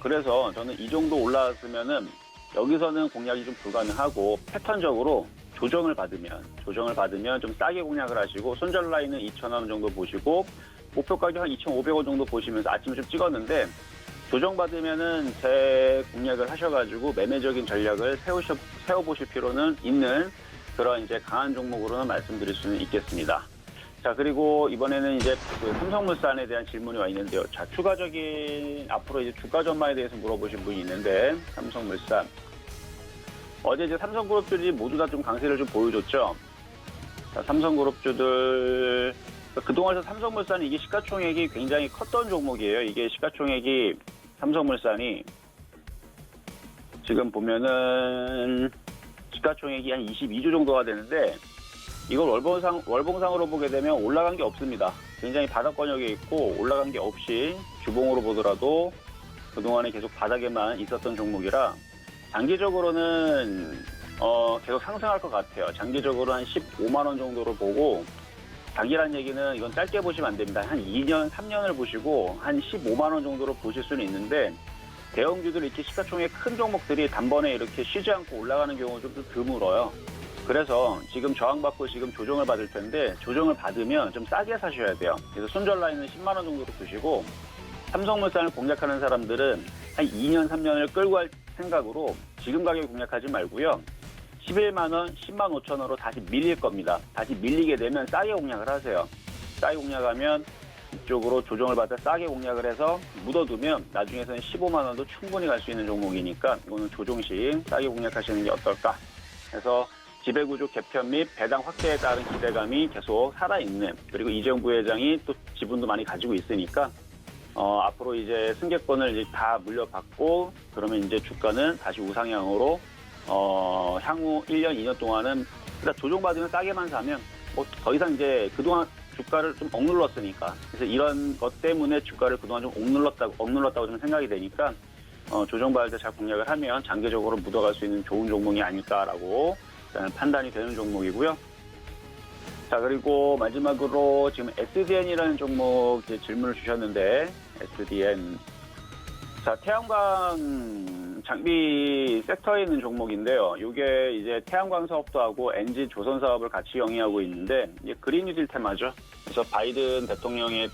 그래서 저는 이 정도 올라왔으면은 여기서는 공략이 좀 불가능하고 패턴적으로 조정을 받으면 좀 싸게 공략을 하시고 손절 라인은 2,000원 정도 보시고 목표 가격 한 2,500원 정도 보시면서 아침에 좀 찍었는데 조정받으면은 재 공략을 하셔가지고 매매적인 전략을 세워보실 필요는 있는 그런 이제 강한 종목으로는 말씀드릴 수는 있겠습니다. 자, 그리고 이번에는 이제 그 삼성물산에 대한 질문이 와 있는데요. 자, 추가적인 앞으로 이제 주가 전망에 대해서 물어보신 분이 있는데 삼성물산 어제 이제 삼성그룹주들이 모두 다 좀 강세를 좀 보여줬죠. 자, 삼성그룹주들 그동안에서 삼성물산이 이게 시가총액이 굉장히 컸던 종목이에요. 이게 시가총액이 삼성물산이 지금 보면은 시가총액이 한 22조 정도가 되는데 이걸 월봉상으로 보게 되면 올라간 게 없습니다. 굉장히 바닥권역에 있고 올라간 게 없이 주봉으로 보더라도 그동안에 계속 바닥에만 있었던 종목이라 장기적으로는 계속 상승할 것 같아요. 장기적으로 한 15만 원 정도로 보고 장기란 얘기는 이건 짧게 보시면 안 됩니다. 한 2년, 3년을 보시고 한 15만 원 정도로 보실 수는 있는데 대형주들 이렇게 시가총액 큰 종목들이 단번에 이렇게 쉬지 않고 올라가는 경우가 좀 드물어요. 그래서 지금 저항받고 지금 조정을 받을 텐데 조정을 받으면 좀 싸게 사셔야 돼요. 그래서 손절 라인은 10만 원 정도로 두시고 삼성물산을 공략하는 사람들은 한 2년, 3년을 끌고 갈 생각으로 지금 가격 공략하지 말고요. 11만 원, 10만 5천 원으로 다시 밀릴 겁니다. 다시 밀리게 되면 싸게 공략을 하세요. 싸게 공략하면 이쪽으로 조정을 받아 싸게 공략을 해서 묻어두면 나중에서는 15만 원도 충분히 갈 수 있는 종목이니까 이거는 조정 시 싸게 공략하시는 게 어떨까. 그래서 지배구조 개편 및 배당 확대에 따른 기대감이 계속 살아있는 그리고 이재용 부회장이 또 지분도 많이 가지고 있으니까 앞으로 이제 승계권을 이제 다 물려받고 그러면 이제 주가는 다시 우상향으로 향후 1년, 2년 동안은 일단 조정받으면 싸게만 사면 뭐 더 이상 이제 그동안 주가를 좀 억눌렀으니까 그래서 이런 것 때문에 주가를 그동안 좀 억눌렀다고 좀 생각이 되니까 조정받을 때 잘 공략을 하면 장기적으로 묻어갈 수 있는 좋은 종목이 아닐까라고 판단이 되는 종목이고요. 자, 그리고 마지막으로 지금 SDN이라는 종목 이제 질문을 주셨는데, SDN. 자, 태양광 장비 섹터에 있는 종목인데요. 이게 이제 태양광 사업도 하고 엔진 조선 사업을 같이 영위하고 있는데, 이게 그린 뉴딜 테마죠. 그래서 바이든 대통령의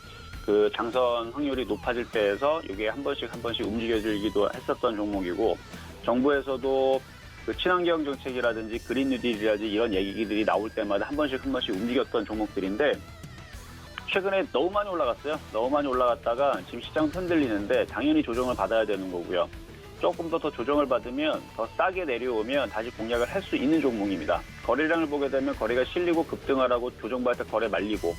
그 당선 확률이 높아질 때에서 이게 한 번씩 움직여지기도 했었던 종목이고, 정부에서도 그 친환경 정책이라든지 그린 뉴딜이라든지 이런 얘기들이 나올 때마다 한 번씩 움직였던 종목들인데, 최근에 너무 많이 올라갔어요. 너무 많이 올라갔다가 지금 시장 흔들리는데 당연히 조정을 받아야 되는 거고요. 조금 더 조정을 받으면 더 싸게 내려오면 다시 공략을 할 수 있는 종목입니다. 거래량을 보게 되면 거래가 실리고 급등을 하고 조정받을 때 거래 말리고,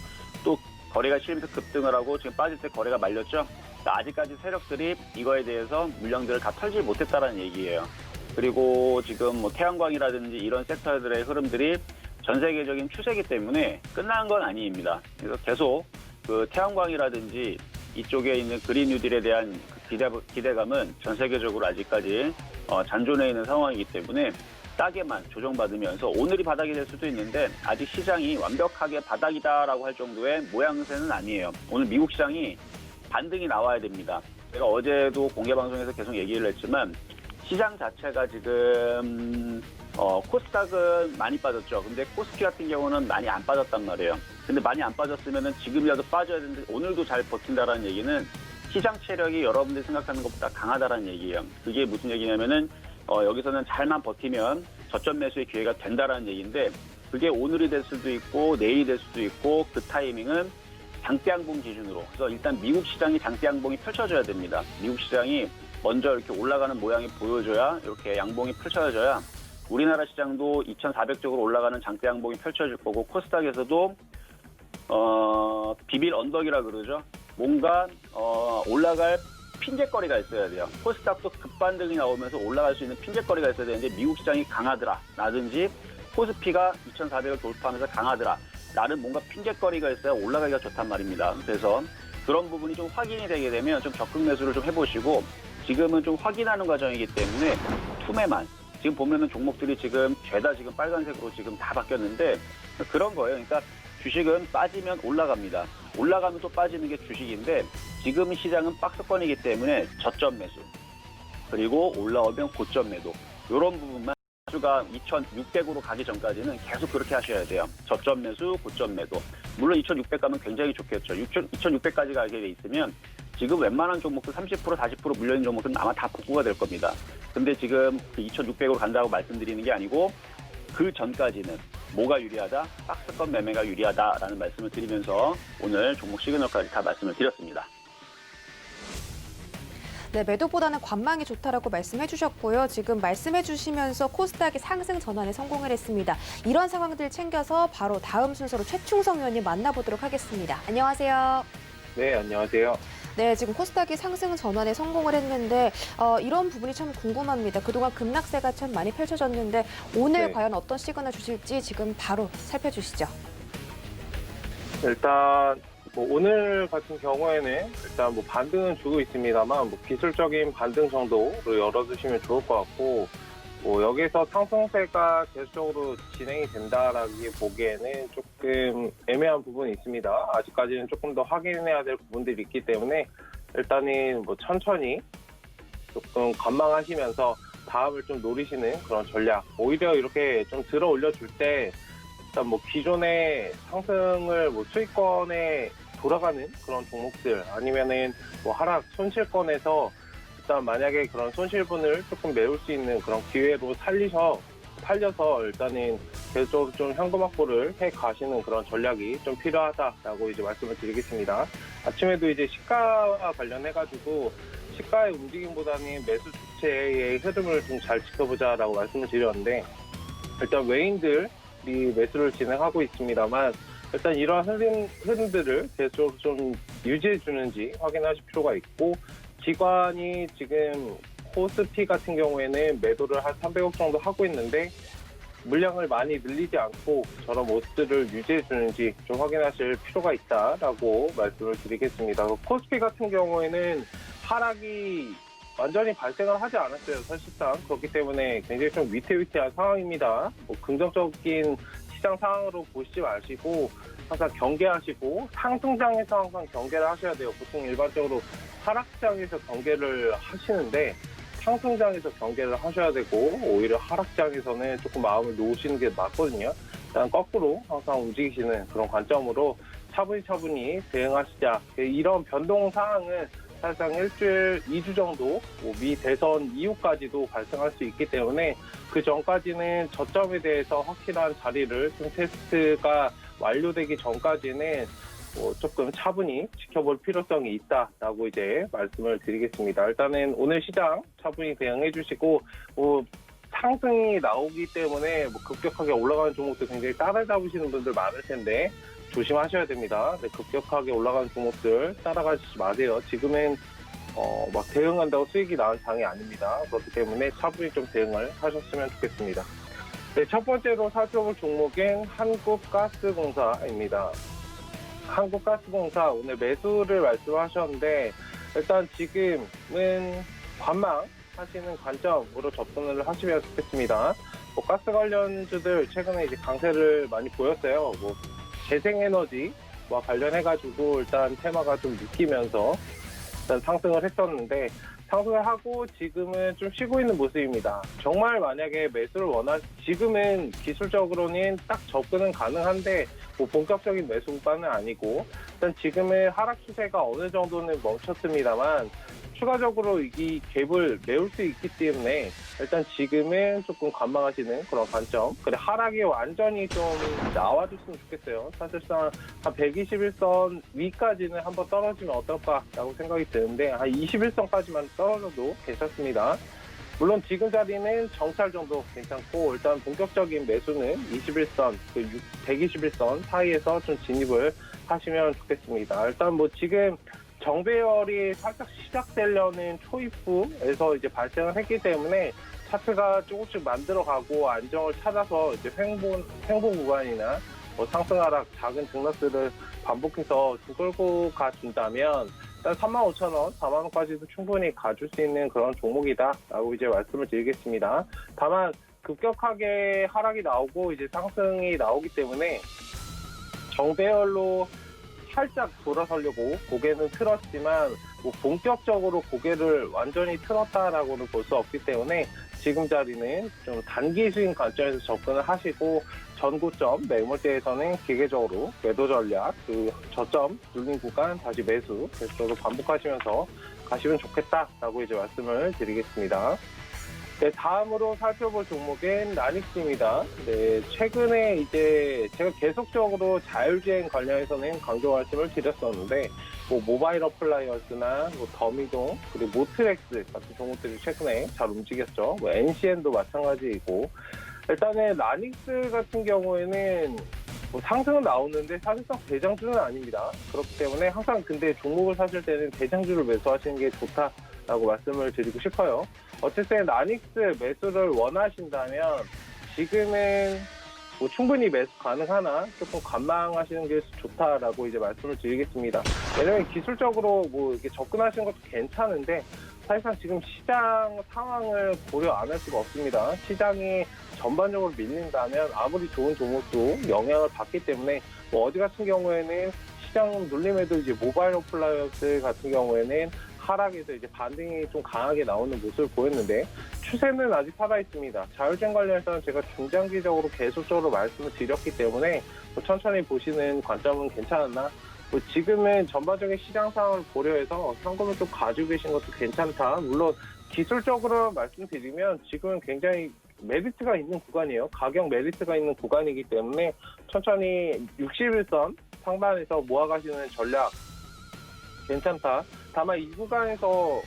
또 거래가 실리면서 급등을 하고 지금 빠질 때 거래가 말렸죠. 그러니까 아직까지 세력들이 이거에 대해서 물량들을 다 털지 못했다는 얘기예요. 그리고 지금 뭐 태양광이라든지 이런 섹터들의 흐름들이 전 세계적인 추세이기 때문에 끝난 건 아닙니다. 그래서 계속 그 태양광이라든지 이쪽에 있는 그린 뉴딜에 대한 기대감은 전 세계적으로 아직까지 잔존해 있는 상황이기 때문에 싸게만 조정받으면서 오늘이 바닥이 될 수도 있는데, 아직 시장이 완벽하게 바닥이다라고 할 정도의 모양새는 아니에요. 오늘 미국 시장이 반등이 나와야 됩니다. 제가 어제도 공개방송에서 계속 얘기를 했지만, 시장 자체가 지금 코스닥은 많이 빠졌죠. 근데 코스피 같은 경우는 많이 안 빠졌단 말이에요. 근데 많이 안 빠졌으면은 지금이라도 빠져야 되는데 오늘도 잘 버틴다라는 얘기는 시장 체력이 여러분들이 생각하는 것보다 강하다라는 얘기예요. 그게 무슨 얘기냐면은 여기서는 잘만 버티면 저점 매수의 기회가 된다라는 얘기인데, 그게 오늘이 될 수도 있고 내일이 될 수도 있고, 그 타이밍은 장대양봉 기준으로. 그래서 일단 미국 시장이 장대양봉이 펼쳐져야 됩니다. 미국 시장이 먼저 이렇게 올라가는 모양이 보여줘야, 이렇게 양봉이 펼쳐져야 우리나라 시장도 2,400쪽으로 올라가는 장대 양봉이 펼쳐질 거고, 코스닥에서도 비빌 언덕이라 그러죠. 뭔가 올라갈 핀셋거리가 있어야 돼요. 코스닥도 급반등이 나오면서 올라갈 수 있는 핀셋거리가 있어야 되는데, 미국 시장이 강하더라 라든지 코스피가 2,400을 돌파하면서 강하더라 라는 뭔가 핀셋거리가 있어야 올라가기가 좋단 말입니다. 그래서 그런 부분이 좀 확인이 되게 되면 좀 적극 매수를 좀 해보시고, 지금은 좀 확인하는 과정이기 때문에 투매만. 지금 보면은 종목들이 지금 죄다 지금 빨간색으로 지금 다 바뀌었는데, 그런 거예요. 그러니까 주식은 빠지면 올라갑니다. 올라가면 또 빠지는 게 주식인데, 지금 시장은 박스권이기 때문에 저점 매수, 그리고 올라오면 고점 매도, 이런 부분만 주가 2,600으로 가기 전까지는 계속 그렇게 하셔야 돼요. 저점 매수, 고점 매도. 물론 2,600 가면 굉장히 좋겠죠. 2,600까지 가게 돼 있으면 지금 웬만한 종목들 30%, 40% 물려있는 종목들은 아마 다 복구가 될 겁니다. 근데 지금 그 2,600으로 간다고 말씀드리는 게 아니고, 그 전까지는 뭐가 유리하다? 박스권 매매가 유리하다라는 말씀을 드리면서 오늘 종목 시그널까지 다 말씀을 드렸습니다.
네, 매도보다는 관망이 좋다라고 말씀해 주셨고요. 지금 말씀해 주시면서 코스닥이 상승 전환에 성공을 했습니다. 이런 상황들 챙겨서 바로 다음 순서로 최충성 의원님 만나보도록 하겠습니다. 안녕하세요.
네, 안녕하세요.
네, 지금 코스닥이 상승 전환에 성공을 했는데 이런 부분이 참 궁금합니다. 그동안 급락세가 참 많이 펼쳐졌는데 오늘
네.
과연 어떤 시그널 주실지 지금 바로 살펴주시죠.
일단 뭐 오늘 같은 경우에는 일단 뭐 반등은 주고 있습니다만, 뭐 기술적인 반등 정도로 열어두시면 좋을 것 같고, 뭐 여기서 상승세가 계속적으로 진행이 된다라기 보기에는 조금 애매한 부분이 있습니다. 아직까지는 조금 더 확인해야 될 부분들이 있기 때문에 일단은 뭐 천천히 조금 관망하시면서 다음을 좀 노리시는 그런 전략. 오히려 이렇게 좀 들어 올려줄 때 일단 뭐 기존의 상승을 뭐 수익권에 돌아가는 그런 종목들, 아니면은 뭐 하락 손실권에서 일단 만약에 그런 손실분을 조금 메울 수 있는 그런 기회로 팔려서 일단은 계속적으로 좀 현금 확보를 해 가시는 그런 전략이 좀 필요하다라고 이제 말씀을 드리겠습니다. 아침에도 이제 시가와 관련해가지고 시가의 움직임보다는 매수 주체의 흐름을 좀 잘 지켜보자라고 말씀을 드렸는데, 일단 외인들이 매수를 진행하고 있습니다만, 일단 이러한 흐름들을 계속 좀 유지해 주는지 확인하실 필요가 있고, 기관이 지금 코스피 같은 경우에는 매도를 한 300억 정도 하고 있는데 물량을 많이 늘리지 않고 저런 모습들을 유지해 주는지 좀 확인하실 필요가 있다라고 말씀을 드리겠습니다. 코스피 같은 경우에는 하락이 완전히 발생을 하지 않았어요. 사실상 그렇기 때문에 굉장히 좀 위태위태한 상황입니다. 뭐 긍정적인 시장 상황으로 보시지 마시고 항상 경계하시고 상승장에서 항상 경계를 하셔야 돼요. 보통 일반적으로 하락장에서 경계를 하시는데 상승장에서 경계를 하셔야 되고 오히려 하락장에서는 조금 마음을 놓으시는 게 맞거든요. 일단 거꾸로 항상 움직이시는 그런 관점으로 차분히 대응하시자. 이런 변동 사항은 사실상 일주일, 2주 정도 미 대선 이후까지도 발생할 수 있기 때문에 그 전까지는 저점에 대해서 확실한 자리를 좀 테스트가 완료되기 전까지는 조금 차분히 지켜볼 필요성이 있다라고 이제 말씀을 드리겠습니다. 일단은 오늘 시장 차분히 대응해 주시고 상승이 나오기 때문에 급격하게 올라가는 종목도 굉장히 따라잡으시는 분들 많을 텐데 조심하셔야 됩니다. 네, 급격하게 올라가는 종목들 따라가지 마세요. 지금은 막 대응한다고 수익이 나는 장이 아닙니다. 그렇기 때문에 차분히 좀 대응을 하셨으면 좋겠습니다. 네, 첫 번째로 살펴볼 종목은 한국가스공사입니다. 한국가스공사 오늘 매수를 말씀하셨는데 일단 지금은 관망하시는 관점으로 접근을 하시면 좋겠습니다. 가스 관련주들 최근에 이제 강세를 많이 보였어요. 재생에너지와 관련해가지고 일단 테마가 좀 묶이면서 일단 상승을 했었는데 상승을 하고 지금은 좀 쉬고 있는 모습입니다. 정말 만약에 매수를 지금은 기술적으로는 딱 접근은 가능한데 본격적인 매수 구간은 아니고 일단 지금의 하락 추세가 어느 정도는 멈췄습니다만 추가적으로 이 갭을 메울 수 있기 때문에 일단 지금은 조금 관망하시는 그런 관점. 그래 하락이 완전히 좀 나와줬으면 좋겠어요. 사실상 한 121선 위까지는 한번 떨어지면 어떨까라고 생각이 드는데 한 21선까지만 떨어져도 괜찮습니다. 물론 지금 자리는 정찰 정도 괜찮고 일단 본격적인 매수는 21선, 121선 사이에서 좀 진입을 하시면 좋겠습니다. 일단 지금 정배열이 살짝 시작되려는 초입부에서 이제 발생을 했기 때문에 차트가 조금씩 만들어가고 안정을 찾아서 이제 횡보 구간이나 상승 하락 작은 등락들을 반복해서 좀 끌고 가준다면 일단 35,000원, 4만원까지도 충분히 가줄 수 있는 그런 종목이다라고 이제 말씀을 드리겠습니다. 다만 급격하게 하락이 나오고 이제 상승이 나오기 때문에 정배열로 살짝 돌아서려고 고개는 틀었지만 본격적으로 고개를 완전히 틀었다라고는 볼 수 없기 때문에 지금 자리는 좀 단기 수익 관점에서 접근을 하시고 전고점 매물대에서는 기계적으로 매도 전략 저점 눌린 구간 다시 매수 계속적으로 반복하시면서 가시면 좋겠다라고 이제 말씀을 드리겠습니다. 네, 다음으로 살펴볼 종목은 나닉스입니다. 네, 최근에 이제 제가 계속적으로 자율주행 관련해서는 강조 말씀을 드렸었는데, 모바일 어플라이언스나 더미동, 그리고 모트렉스 같은 종목들이 최근에 잘 움직였죠. NCN도 마찬가지이고, 일단은 나닉스 같은 경우에는 상승은 나오는데 사실상 대장주는 아닙니다. 그렇기 때문에 항상 근데 종목을 사실 때는 대장주를 매수하시는 게 좋다라고 말씀을 드리고 싶어요. 어쨌든 나닉스 매수를 원하신다면 지금은 충분히 매수 가능하나 조금 관망하시는 게 좋다라고 이제 말씀을 드리겠습니다. 왜냐면 기술적으로 이렇게 접근하시는 것도 괜찮은데 사실상 지금 시장 상황을 고려 안 할 수가 없습니다. 시장이 전반적으로 밀린다면 아무리 좋은 종목도 영향을 받기 때문에 어디 같은 경우에는 시장 눌림에도 이제 모바일 어플라이언스 같은 경우에는 하락에서 이제 반등이 좀 강하게 나오는 모습을 보였는데 추세는 아직 살아 있습니다. 자율주행 관련해서는 제가 중장기적으로 계속적으로 말씀을 드렸기 때문에 천천히 보시는 관점은 괜찮았나? 지금은 전반적인 시장 상황을 고려해서 현금을 좀 가지고 계신 것도 괜찮다. 물론 기술적으로 말씀드리면 지금은 굉장히 메리트가 있는 구간이에요. 가격 메리트가 있는 구간이기 때문에 천천히 61선 상단에서 모아가시는 전략 괜찮다. 다만 이 구간에서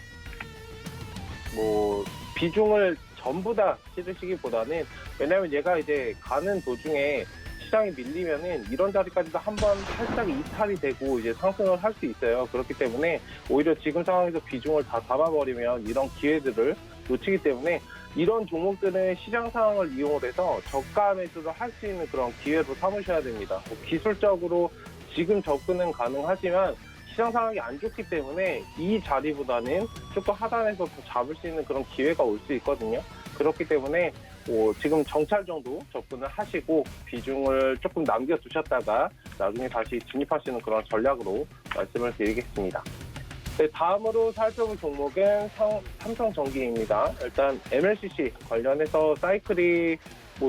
비중을 전부 다 실으시기보다는 왜냐하면 얘가 이제 가는 도중에 시장이 밀리면은 이런 자리까지도 한번 살짝 이탈이 되고 이제 상승을 할 수 있어요. 그렇기 때문에 오히려 지금 상황에서 비중을 다 담아버리면 이런 기회들을 놓치기 때문에 이런 종목들은 시장 상황을 이용해서 저가 매수를 할 수 있는 그런 기회로 삼으셔야 됩니다. 기술적으로 지금 접근은 가능하지만 시장 상황이 안 좋기 때문에 이 자리보다는 조금 하단에서 더 잡을 수 있는 그런 기회가 올 수 있거든요. 그렇기 때문에 지금 정찰 정도 접근을 하시고 비중을 조금 남겨두셨다가 나중에 다시 진입하시는 그런 전략으로 말씀을 드리겠습니다. 네, 다음으로 살펴볼 종목은 삼성전기입니다. 일단 MLCC 관련해서 사이클이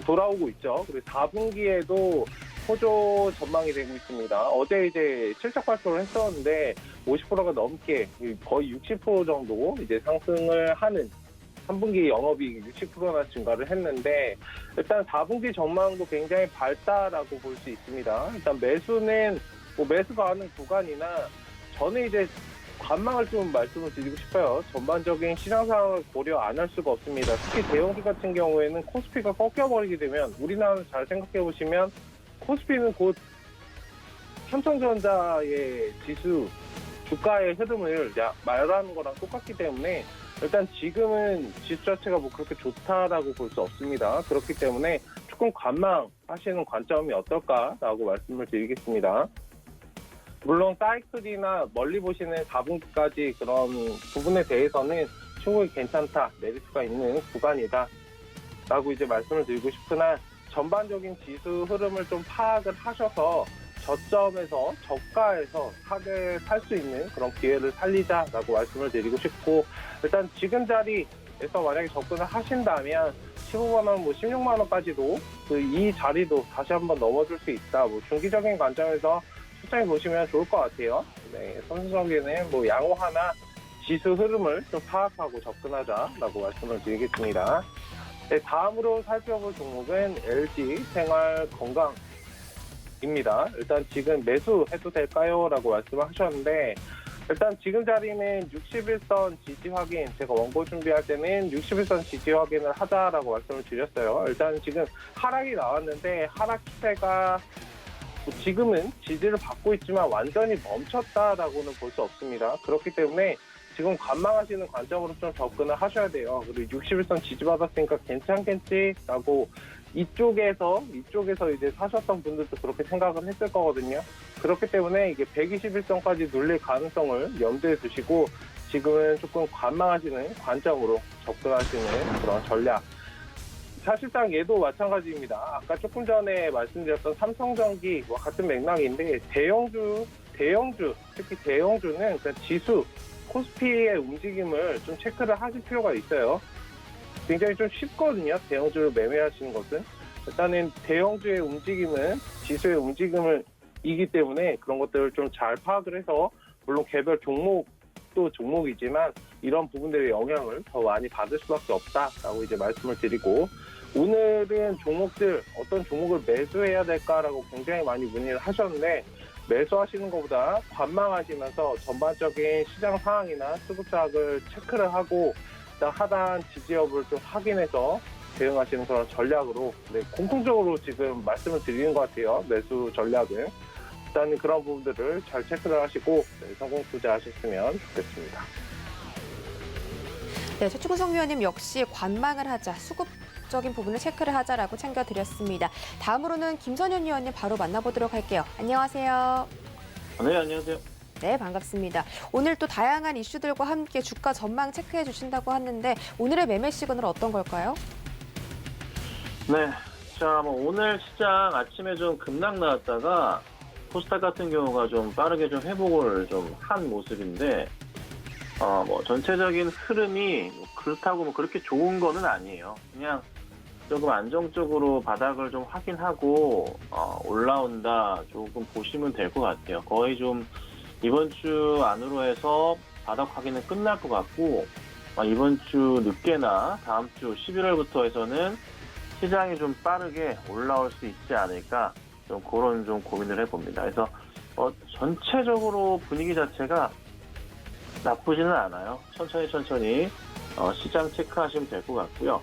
돌아오고 있죠. 그리고 4분기에도 호조 전망이 되고 있습니다. 어제 이제 실적 발표를 했었는데 50%가 넘게 거의 60% 정도 이제 상승을 하는 3분기 영업이익 60%나 증가를 했는데 일단 4분기 전망도 굉장히 밝다라고 볼 수 있습니다. 일단 매수는 매수가 하는 구간이나 저는 이제 관망을 좀 말씀을 드리고 싶어요. 전반적인 시장 상황을 고려 안 할 수가 없습니다. 특히 대형주 같은 경우에는 코스피가 꺾여버리게 되면 우리나라는 잘 생각해 보시면 코스피는 곧 삼성전자의 지수 주가의 흐름을 말하는 거랑 똑같기 때문에 일단 지금은 지수 자체가 그렇게 좋다라고 볼 수 없습니다. 그렇기 때문에 조금 관망하시는 관점이 어떨까라고 말씀을 드리겠습니다. 물론 사이클이나 멀리 보시는 4분기까지 그런 부분에 대해서는 충분히 괜찮다, 메리트가 있는 구간이다 라고 이제 말씀을 드리고 싶으나 전반적인 지수 흐름을 좀 파악을 하셔서 저점에서 저가에서 살 수 있는 그런 기회를 살리자라고 말씀을 드리고 싶고 일단 지금 자리에서 만약에 접근을 하신다면 15만 원, 16만 원까지도 이 자리도 다시 한번 넘어줄 수 있다. 중기적인 관점에서 추천해 보시면 좋을 것 같아요. 네, 삼성전기는 양호하나 지수 흐름을 좀 파악하고 접근하자라고 말씀을 드리겠습니다. 네, 다음으로 살펴볼 종목은 LG 생활건강입니다. 일단 지금 매수해도 될까요? 라고 말씀을 하셨는데 일단 지금 자리는 61선 지지 확인, 제가 원고 준비할 때는 61선 지지 확인을 하자라고 말씀을 드렸어요. 일단 지금 하락이 나왔는데 하락 추세가 지금은 지지를 받고 있지만 완전히 멈췄다라고는 볼 수 없습니다. 그렇기 때문에 지금 관망하시는 관점으로 좀 접근을 하셔야 돼요. 그리고 61선 지지받았으니까 괜찮겠지라고 이쪽에서 이제 사셨던 분들도 그렇게 생각을 했을 거거든요. 그렇기 때문에 이게 121선까지 눌릴 가능성을 염두에 두시고 지금은 조금 관망하시는 관점으로 접근하시는 그런 전략. 사실상 얘도 마찬가지입니다. 아까 조금 전에 말씀드렸던 삼성전기와 같은 맥락인데 대형주, 특히 대형주는 그 지수, 코스피의 움직임을 좀 체크를 하실 필요가 있어요. 굉장히 좀 쉽거든요. 대형주를 매매하시는 것은. 일단은 대형주의 움직임은 지수의 움직임을 이기 때문에 그런 것들을 좀 잘 파악을 해서 물론 개별 종목도 종목이지만 이런 부분들의 영향을 더 많이 받을 수밖에 없다라고 이제 말씀을 드리고 오늘은 종목들 어떤 종목을 매수해야 될까라고 굉장히 많이 문의를 하셨는데 매수하시는 것보다 관망하시면서 전반적인 시장 상황이나 수급 자금을 체크를 하고 하단 지지 여부를 좀 확인해서 대응하시는 그런 전략으로 공통적으로 지금 말씀을 드리는 것 같아요. 매수 전략은. 일단 그런 부분들을 잘 체크를 하시고 성공 투자하셨으면 좋겠습니다.
네, 최충성 위원님 역시 관망을 하자, 수급적인 부분을 체크를 하자라고 챙겨드렸습니다. 다음으로는 김선현 위원님 바로 만나보도록 할게요. 안녕하세요.
네, 안녕하세요.
네, 반갑습니다. 오늘 또 다양한 이슈들과 함께 주가 전망 체크해 주신다고 하는데 오늘의 매매 시그널 어떤 걸까요?
네, 자, 오늘 시장 아침에 좀 급락 나왔다가 코스닥 같은 경우가 좀 빠르게 좀 회복을 좀 한 모습인데 전체적인 흐름이 그렇다고 그렇게 좋은 거는 아니에요. 그냥 조금 안정적으로 바닥을 좀 확인하고 올라온다 조금 보시면 될 것 같아요. 거의 좀 이번 주 안으로 해서 바닥 확인은 끝날 것 같고 이번 주 늦게나 다음 주 11월부터 해서는 시장이 좀 빠르게 올라올 수 있지 않을까 좀 그런 좀 고민을 해봅니다. 그래서 전체적으로 분위기 자체가 나쁘지는 않아요. 천천히 시장 체크하시면 될 것 같고요.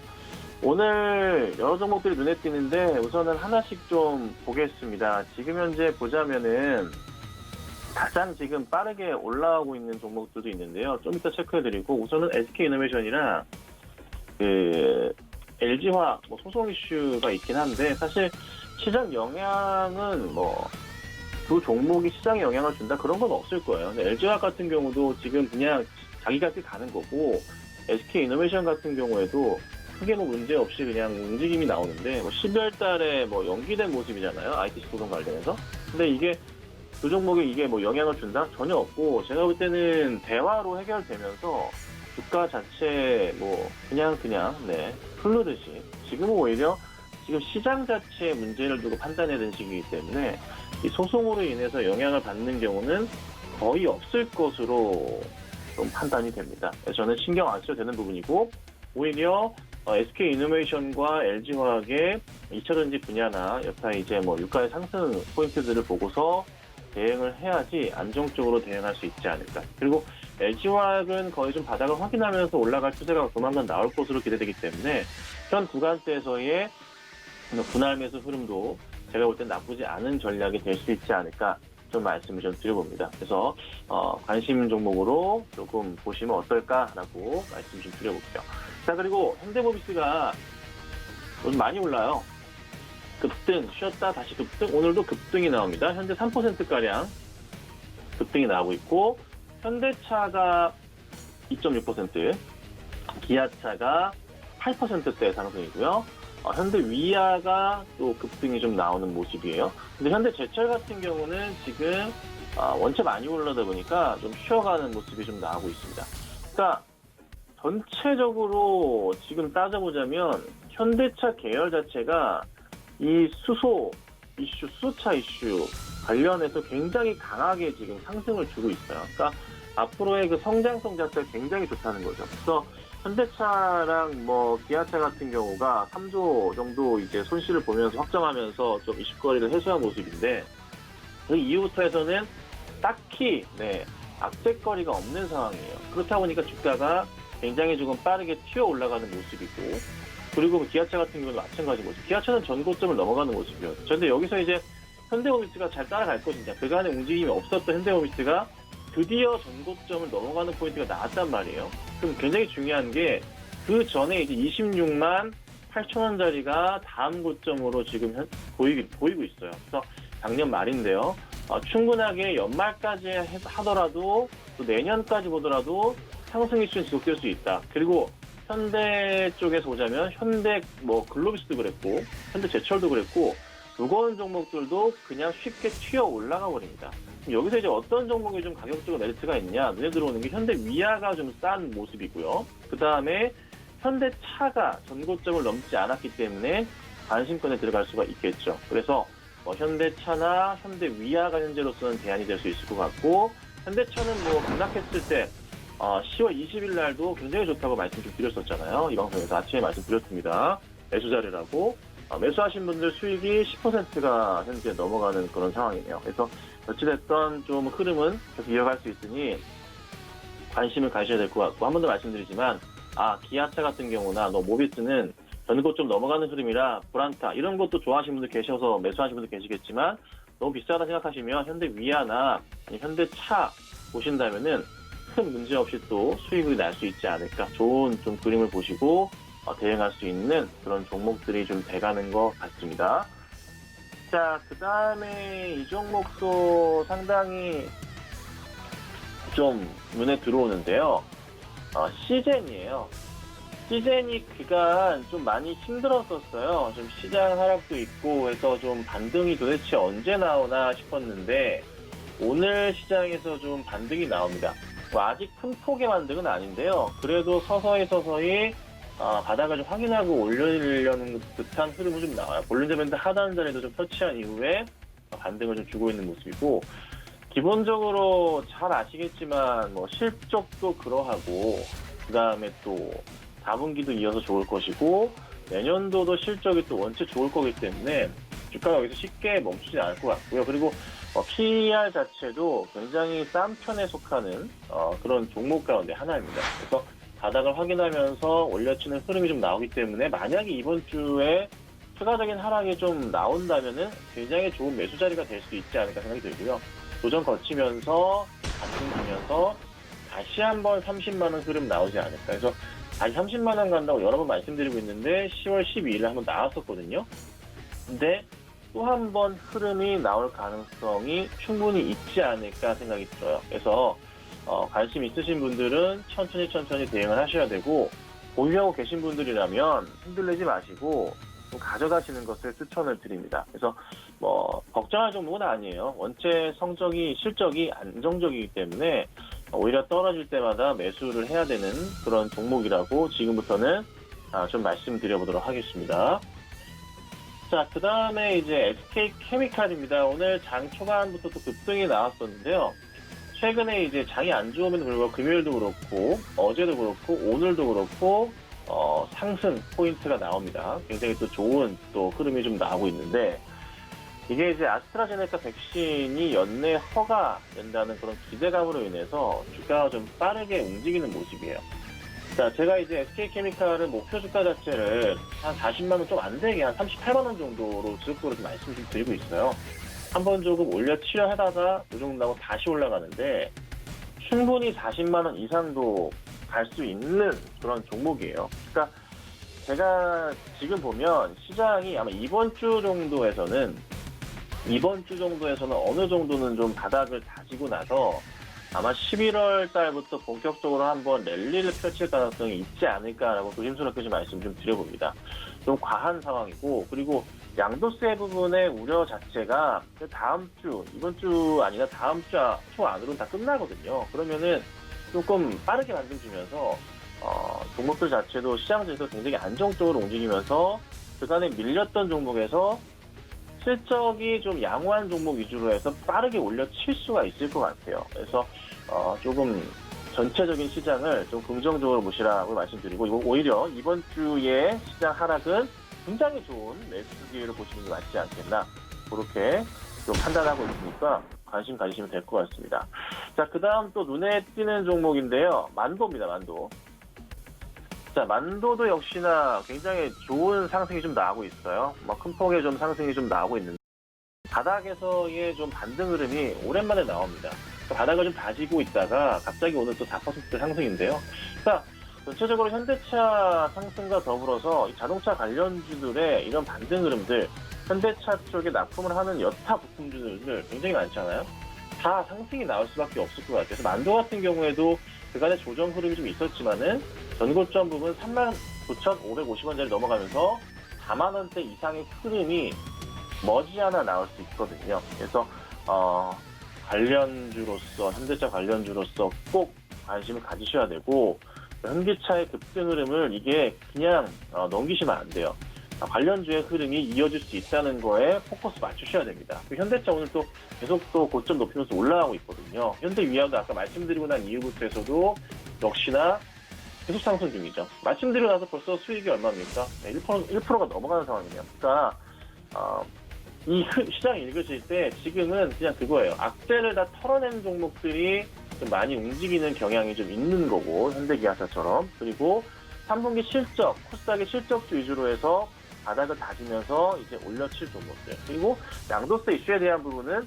오늘 여러 종목들이 눈에 띄는데 우선은 하나씩 좀 보겠습니다. 지금 현재 보자면은 가장 지금 빠르게 올라오고 있는 종목들도 있는데요. 좀 이따 체크해드리고 우선은 SK이노베이션이랑 LG화학 소송 이슈가 있긴 한데 사실 시장 영향은 그 종목이 시장에 영향을 준다 그런 건 없을 거예요. 근데 LG화학 같은 경우도 지금 그냥 자기가 가는 거고 SK이노베이션 같은 경우에도 크게 뭐 문제 없이 그냥 움직임이 나오는데 12월 달에 뭐 연기된 모습이잖아요. ITC 소송 관련해서. 근데 이게 그 종목에 이게 뭐 영향을 준다? 전혀 없고 제가 볼 때는 대화로 해결되면서 주가 자체 뭐 그냥 네, 흐르듯이 지금은 오히려 지금 시장 자체의 문제를 두고 판단해야 되는 시기이기 때문에 이 소송으로 인해서 영향을 받는 경우는 거의 없을 것으로 좀 판단이 됩니다. 그래서 저는 신경 안 써도 되는 부분이고 오히려 SK이노베이션과 LG화학의 2차전지 분야나 여타 이제 뭐 유가의 상승 포인트들을 보고서 대응을 해야지 안정적으로 대응할 수 있지 않을까. 그리고 LG화학은 거의 좀 바닥을 확인하면서 올라갈 추세가 조만간 나올 것으로 기대되기 때문에 현 구간대에서의 분할 매수 흐름도 제가 볼 땐 나쁘지 않은 전략이 될 수 있지 않을까 좀 말씀을 좀 드려봅니다. 그래서 관심 종목으로 조금 보시면 어떨까라고 말씀 좀 드려볼게요. 자, 그리고 현대모비스가 요즘 많이 올라요. 급등, 쉬었다 다시 급등, 오늘도 급등이 나옵니다. 현재 3%가량 급등이 나오고 있고 현대차가 2.6%, 기아차가 8%대 상승이고요. 현대위아가 또 급등이 좀 나오는 모습이에요. 근데 현대제철 같은 경우는 지금 원체 많이 올라다 보니까 좀 쉬어가는 모습이 좀 나오고 있습니다. 그러니까 전체적으로 지금 따져보자면 현대차 계열 자체가 이 수소 이슈, 수소차 이슈 관련해서 굉장히 강하게 지금 상승을 주고 있어요. 그러니까 앞으로의 그 성장성 자체가 굉장히 좋다는 거죠. 그래서 현대차랑 뭐 기아차 같은 경우가 3조 정도 이제 손실을 보면서 확정하면서 좀 이슈거리를 해소한 모습인데 그 이후부터 해서는 딱히 악재거리가 없는 상황이에요. 그렇다 보니까 주가가 굉장히 조금 빠르게 튀어 올라가는 모습이고 그리고 기아차 같은 경우는 마찬가지 모습. 기아차는 전고점을 넘어가는 모습이에요. 그런데 여기서 이제 현대모비스가 잘 따라갈 것이냐. 그간의 움직임이 없었던 현대모비스가 드디어 전고점을 넘어가는 포인트가 나왔단 말이에요. 그럼 굉장히 중요한 게 그 전에 이제 26만 8천 원짜리가 다음 고점으로 지금 보이고 있어요. 그래서 작년 말인데요. 충분하게 연말까지 하더라도 또 내년까지 보더라도 상승이 지속될 수 있다. 그리고 현대 쪽에서 보자면 현대 뭐 글로비스도 그랬고 현대제철도 그랬고 무거운 종목들도 그냥 쉽게 튀어 올라가 버립니다. 여기서 이제 어떤 종목이 좀 가격적으로 메리트가 있냐 눈에 들어오는 게 현대위아가 좀 싼 모습이고요. 그 다음에 현대차가 전고점을 넘지 않았기 때문에 관심권에 들어갈 수가 있겠죠. 그래서 현대차나 현대위아가 현재로서는 대안이 될 수 있을 것 같고 현대차는 뭐 급락했을 때 10월 20일 날도 굉장히 좋다고 말씀 좀 드렸었잖아요. 이 방송에서 아침에 말씀드렸습니다. 매수 자리라고. 매수하신 분들 수익이 10%가 현재 넘어가는 그런 상황이네요. 그래서 어찌됐든 좀 흐름은 계속 이어갈 수 있으니 관심을 가셔야 될 것 같고 한 번 더 말씀드리지만 기아차 같은 경우나 모비스는 전고점 넘어가는 흐름이라 불안타 이런 것도 좋아하시는 분들 계셔서 매수하시는 분들 계시겠지만 너무 비싸다 생각하시면 현대위아나 현대차 보신다면은 큰 문제 없이 또 수익이 날 수 있지 않을까. 좋은 좀 그림을 보시고 대응할 수 있는 그런 종목들이 좀 돼가는 것 같습니다. 자, 그 다음에 이 종목도 상당히 좀 눈에 들어오는데요. 시젠이에요. 시젠이 그간 좀 많이 힘들었었어요. 좀 시장 하락도 있고 해서 좀 반등이 도대체 언제 나오나 싶었는데 오늘 시장에서 좀 반등이 나옵니다. 아직 큰 폭의 반등은 아닌데요. 그래도 서서히 바닥을 좀 확인하고 올리려는 듯한 흐름은 좀 나와요. 볼린저 밴드 하단 자리도 좀 터치한 이후에 반등을 좀 주고 있는 모습이고 기본적으로 잘 아시겠지만 실적도 그러하고 그 다음에 또 4분기도 이어서 좋을 것이고 내년도도 실적이 또 원체 좋을 거기 때문에 주가가 여기서 쉽게 멈추지 않을 것 같고요. 그리고 PER 자체도 굉장히 싼 편에 속하는 그런 종목 가운데 하나입니다. 그래서 바닥을 확인하면서 올려치는 흐름이 좀 나오기 때문에 만약에 이번 주에 추가적인 하락이 좀 나온다면은 굉장히 좋은 매수 자리가 될 수 있지 않을까 생각이 들고요. 도전 거치면서 반등하면서 다시 한번 30만 원 흐름 나오지 않을까. 그래서 다시 30만 원 간다고 여러 번 말씀드리고 있는데 10월 12일에 한번 나왔었거든요. 근데 또 한 번 흐름이 나올 가능성이 충분히 있지 않을까 생각이 들어요. 그래서 관심 있으신 분들은 천천히 대응을 하셔야 되고 보유하고 계신 분들이라면 흔들리지 마시고 좀 가져가시는 것을 추천을 드립니다. 그래서 뭐 걱정할 종목은 아니에요. 원체 실적이 안정적이기 때문에 오히려 떨어질 때마다 매수를 해야 되는 그런 종목이라고 지금부터는 좀 말씀드려보도록 하겠습니다. 자, 그 다음에 이제 SK케미칼입니다. 오늘 장 초반부터 또 급등이 나왔었는데요. 최근에 이제 장이 안 좋음에도 불구하고 금요일도 그렇고 어제도 그렇고 오늘도 그렇고 상승 포인트가 나옵니다. 굉장히 또 좋은 또 흐름이 좀 나오고 있는데 이게 이제 아스트라제네카 백신이 연내 허가된다는 그런 기대감으로 인해서 주가가 좀 빠르게 움직이는 모습이에요. 자, 제가 이제 SK케미칼은 목표 주가 자체를 한 40만 원 좀 안 되게 한 38만 원 정도로 지속적으로 말씀을 좀 드리고 있어요. 한번 조금 올려치려 하다가 이 정도 나고 다시 올라가는데 충분히 40만 원 이상도 갈 수 있는 그런 종목이에요. 그러니까 제가 지금 보면 시장이 아마 이번 주 정도에서는 어느 정도는 좀 바닥을 다지고 나서 아마 11월 달부터 본격적으로 한번 랠리를 펼칠 가능성이 있지 않을까라고 조심스럽게 좀 말씀 좀 드려봅니다. 좀 과한 상황이고, 그리고 양도세 부분의 우려 자체가 이번 주 아니라 다음 주 초 안으로는 다 끝나거든요. 그러면은 조금 빠르게 반등 주면서 종목들 자체도 시장에서 굉장히 안정적으로 움직이면서 그간에 밀렸던 종목에서 실적이 좀 양호한 종목 위주로 해서 빠르게 올려칠 수가 있을 것 같아요. 그래서 조금 전체적인 시장을 좀 긍정적으로 보시라고 말씀드리고, 오히려 이번 주에 시장 하락은 굉장히 좋은 매수 기회를 보시는 게 맞지 않겠나, 그렇게 좀 판단하고 있으니까 관심 가지시면 될 것 같습니다. 자, 그 다음 또 눈에 띄는 종목인데요. 만도입니다, 만도. 자, 만도도 역시나 굉장히 좋은 상승이 좀 나오고 있어요. 큰 폭의 좀 상승이 좀 나오고 있는데, 바닥에서의 좀 반등 흐름이 오랜만에 나옵니다. 바닥을 좀 다지고 있다가 갑자기 오늘 또 4% 상승인데요. 자, 전체적으로 현대차 상승과 더불어서 이 자동차 관련주들의 이런 반등 흐름들, 현대차 쪽에 납품을 하는 여타 부품주들 굉장히 많잖아요. 다 상승이 나올 수밖에 없을 것 같아요. 그래서 만도 같은 경우에도 그간의 조정 흐름이 좀 있었지만은 전고점 부분 39,550원짜리 넘어가면서 4만 원대 이상의 흐름이 머지않아 나올 수 있거든요. 그래서 관련주로서, 현대차 관련주로서 꼭 관심을 가지셔야 되고, 현기차의 급등 흐름을 이게 그냥 넘기시면 안 돼요. 관련주의 흐름이 이어질 수 있다는 거에 포커스 맞추셔야 됩니다. 현대차 오늘 또 계속 또 고점 높이면서 올라가고 있거든요. 현대위아도 아까 말씀드리고 난 이후부터 해서도 역시나 계속 상승 중이죠. 말씀드리고 나서 벌써 수익이 얼마입니까? 1%가 넘어가는 상황이네요. 그러니까 이 시장이 읽으실 때 지금은 그냥 그거예요. 악재를 다 털어내는 종목들이 좀 많이 움직이는 경향이 좀 있는 거고, 현대기아차처럼. 그리고 3분기 실적, 코스닥의 실적주 위주로 해서 바닥을 다지면서 이제 올려칠 종목들. 그리고 양도세 이슈에 대한 부분은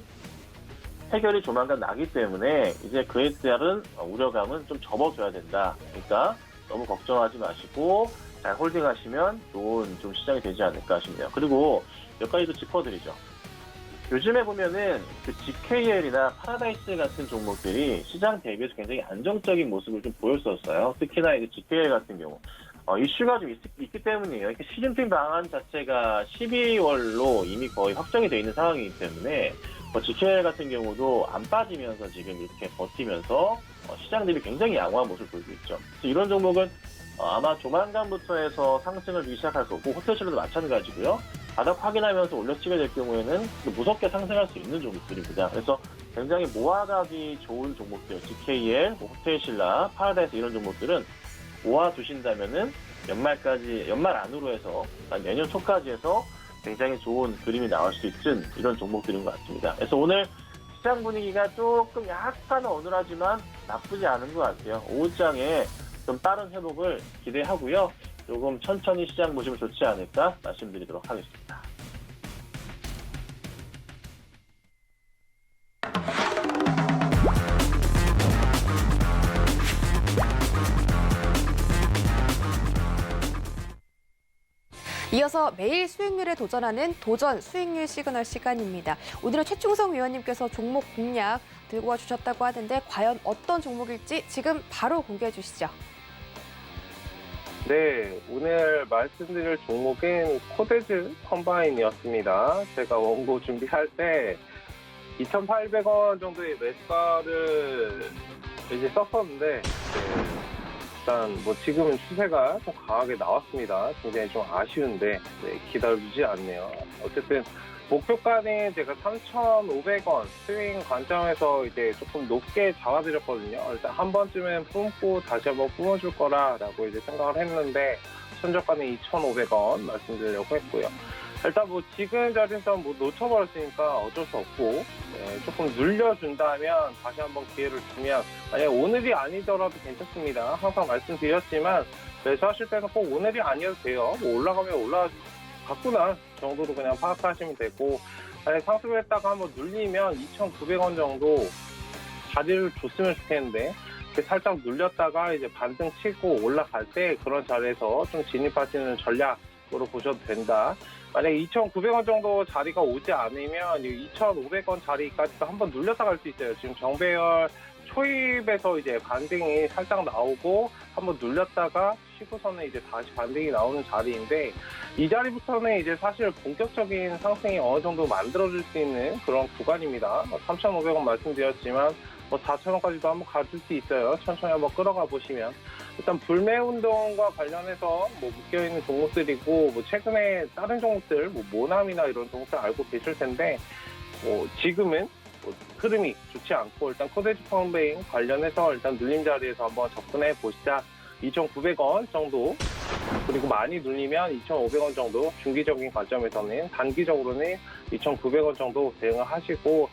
해결이 조만간 나기 때문에 이제 그에 따른 우려감은 좀 접어줘야 된다. 그러니까 너무 걱정하지 마시고 잘 홀딩하시면 좋은 좀 시장이 되지 않을까 싶네요. 그리고 몇 가지 더 짚어드리죠. 요즘에 보면은 그 GKL이나 파라다이스 같은 종목들이 시장 대비해서 굉장히 안정적인 모습을 좀 보였었어요. 특히나 이제 GKL 같은 경우. 이슈가 좀 있기 때문이에요. 시즌팅 방안 자체가 12월로 이미 거의 확정이 되어 있는 상황이기 때문에 GKL 같은 경우도 안 빠지면서 지금 이렇게 버티면서 시장 대비 굉장히 양호한 모습을 보이고 있죠. 그래서 이런 종목은 아마 조만간부터 해서 상승을 주기 시작할 거고, 호텔실도 마찬가지고요. 바닥 확인하면서 올려치게 될 경우에는 무섭게 상승할 수 있는 종목들입니다. 그래서 굉장히 모아가기 좋은 종목들, GKL, 호텔신라, 파라다이스 이런 종목들은 모아두신다면은 연말 안으로 해서 내년 초까지 해서 굉장히 좋은 그림이 나올 수 있는 이런 종목들인 것 같습니다. 그래서 오늘 시장 분위기가 조금 약간 어눌하지만 나쁘지 않은 것 같아요. 오후장에 좀 빠른 회복을 기대하고요. 조금 천천히 시장 보시면 좋지 않을까 말씀드리도록 하겠습니다.
이어서 매일 수익률에 도전하는 도전 수익률 시그널 시간입니다. 오늘은 최충성 위원님께서 종목 공략 들고 와 주셨다고 하는데 과연 어떤 종목일지 지금 바로 공개해 주시죠.
네, 오늘 말씀드릴 종목은 코데즈 컴바인이었습니다. 제가 원고 준비할 때 2,800원 정도의 매수가를 이제 썼었는데, 일단 뭐 지금은 추세가 좀 강하게 나왔습니다. 굉장히 좀 아쉬운데, 기다려주지 않네요. 어쨌든 목표가는 제가 3,500원 스윙 관점에서 이제 조금 높게 잡아드렸거든요. 일단 한 번쯤은 뿜고 다시 한번 뿜어줄 거라고 이제 생각을 했는데, 선저가는 2,500원 말씀드리려고 했고요. 일단 뭐 지금 자리에서 뭐 놓쳐버렸으니까 어쩔 수 없고, 조금 늘려준다면 다시 한번 기회를 주면, 만약에 오늘이 아니더라도 괜찮습니다. 항상 말씀드렸지만 매수하실 때는 꼭 오늘이 아니어도 돼요. 뭐 올라가면 올라갔구나 정도로 그냥 파악하시면 되고, 만약에 상승을 했다가 한번 눌리면 2,900원 정도 자리를 줬으면 좋겠는데, 살짝 눌렸다가 이제 반등 치고 올라갈 때 그런 자리에서 좀 진입하시는 전략으로 보셔도 된다. 만약에 2,900원 정도 자리가 오지 않으면 2,500원 자리까지도 한번 눌렸다 갈 수 있어요. 지금 정배열 초입에서 이제 반등이 살짝 나오고 한번 눌렸다가 쉬고서는 이제 다시 반등이 나오는 자리인데, 이 자리부터는 이제 사실 본격적인 상승이 어느 정도 만들어질 수 있는 그런 구간입니다. 3,500원 말씀드렸지만 4,000원까지도 한번 가줄 수 있어요. 천천히 한번 끌어가 보시면. 일단 불매 운동과 관련해서 묶여있는 종목들이고, 최근에 다른 종목들, 모남이나 이런 종목들 알고 계실 텐데, 지금은 흐름이 좋지 않고, 일단 코데즈 컴바인 관련해서 일단 눌림 자리에서 한번 접근해 보시자. 2,900원 정도, 그리고 많이 눌리면 2,500원 정도, 중기적인 관점에서는, 단기적으로는 2,900원 정도 대응을 하시고,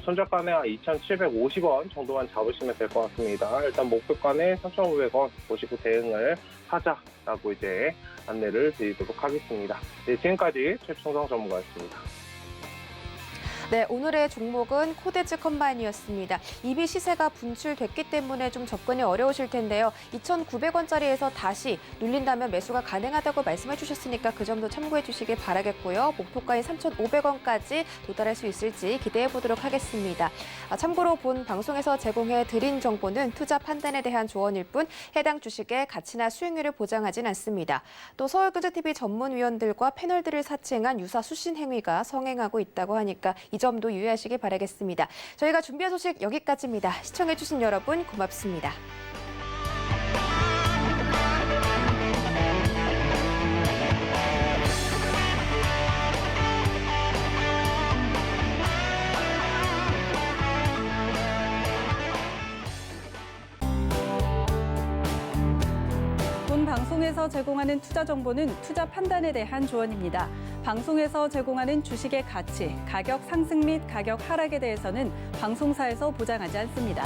손절가는 2,750원 정도만 잡으시면 될 것 같습니다. 일단 목표가는 3,500원 보시고 대응을 하자라고 이제 안내를 드리도록 하겠습니다. 네, 지금까지 최충성 전문가였습니다.
네, 오늘의 종목은 코데즈 컴바인이었습니다. 이미 시세가 분출됐기 때문에 좀 접근이 어려우실 텐데요. 2,900원짜리에서 다시 눌린다면 매수가 가능하다고 말씀해 주셨으니까 그 점도 참고해 주시길 바라겠고요. 목표가인 3,500원까지 도달할 수 있을지 기대해 보도록 하겠습니다. 참고로 본 방송에서 제공해 드린 정보는 투자 판단에 대한 조언일 뿐 해당 주식의 가치나 수익률을 보장하진 않습니다. 또 서울금융TV 전문위원들과 패널들을 사칭한 유사 수신 행위가 성행하고 있다고 하니까 이 점도 유의하시기 바라겠습니다. 저희가 준비한 소식 여기까지입니다. 시청해주신 여러분 고맙습니다.
본 방송에서 제공하는 투자 정보는 투자 판단에 대한 조언입니다. 방송에서 제공하는 주식의 가치, 가격 상승 및 가격 하락에 대해서는 방송사에서 보장하지 않습니다.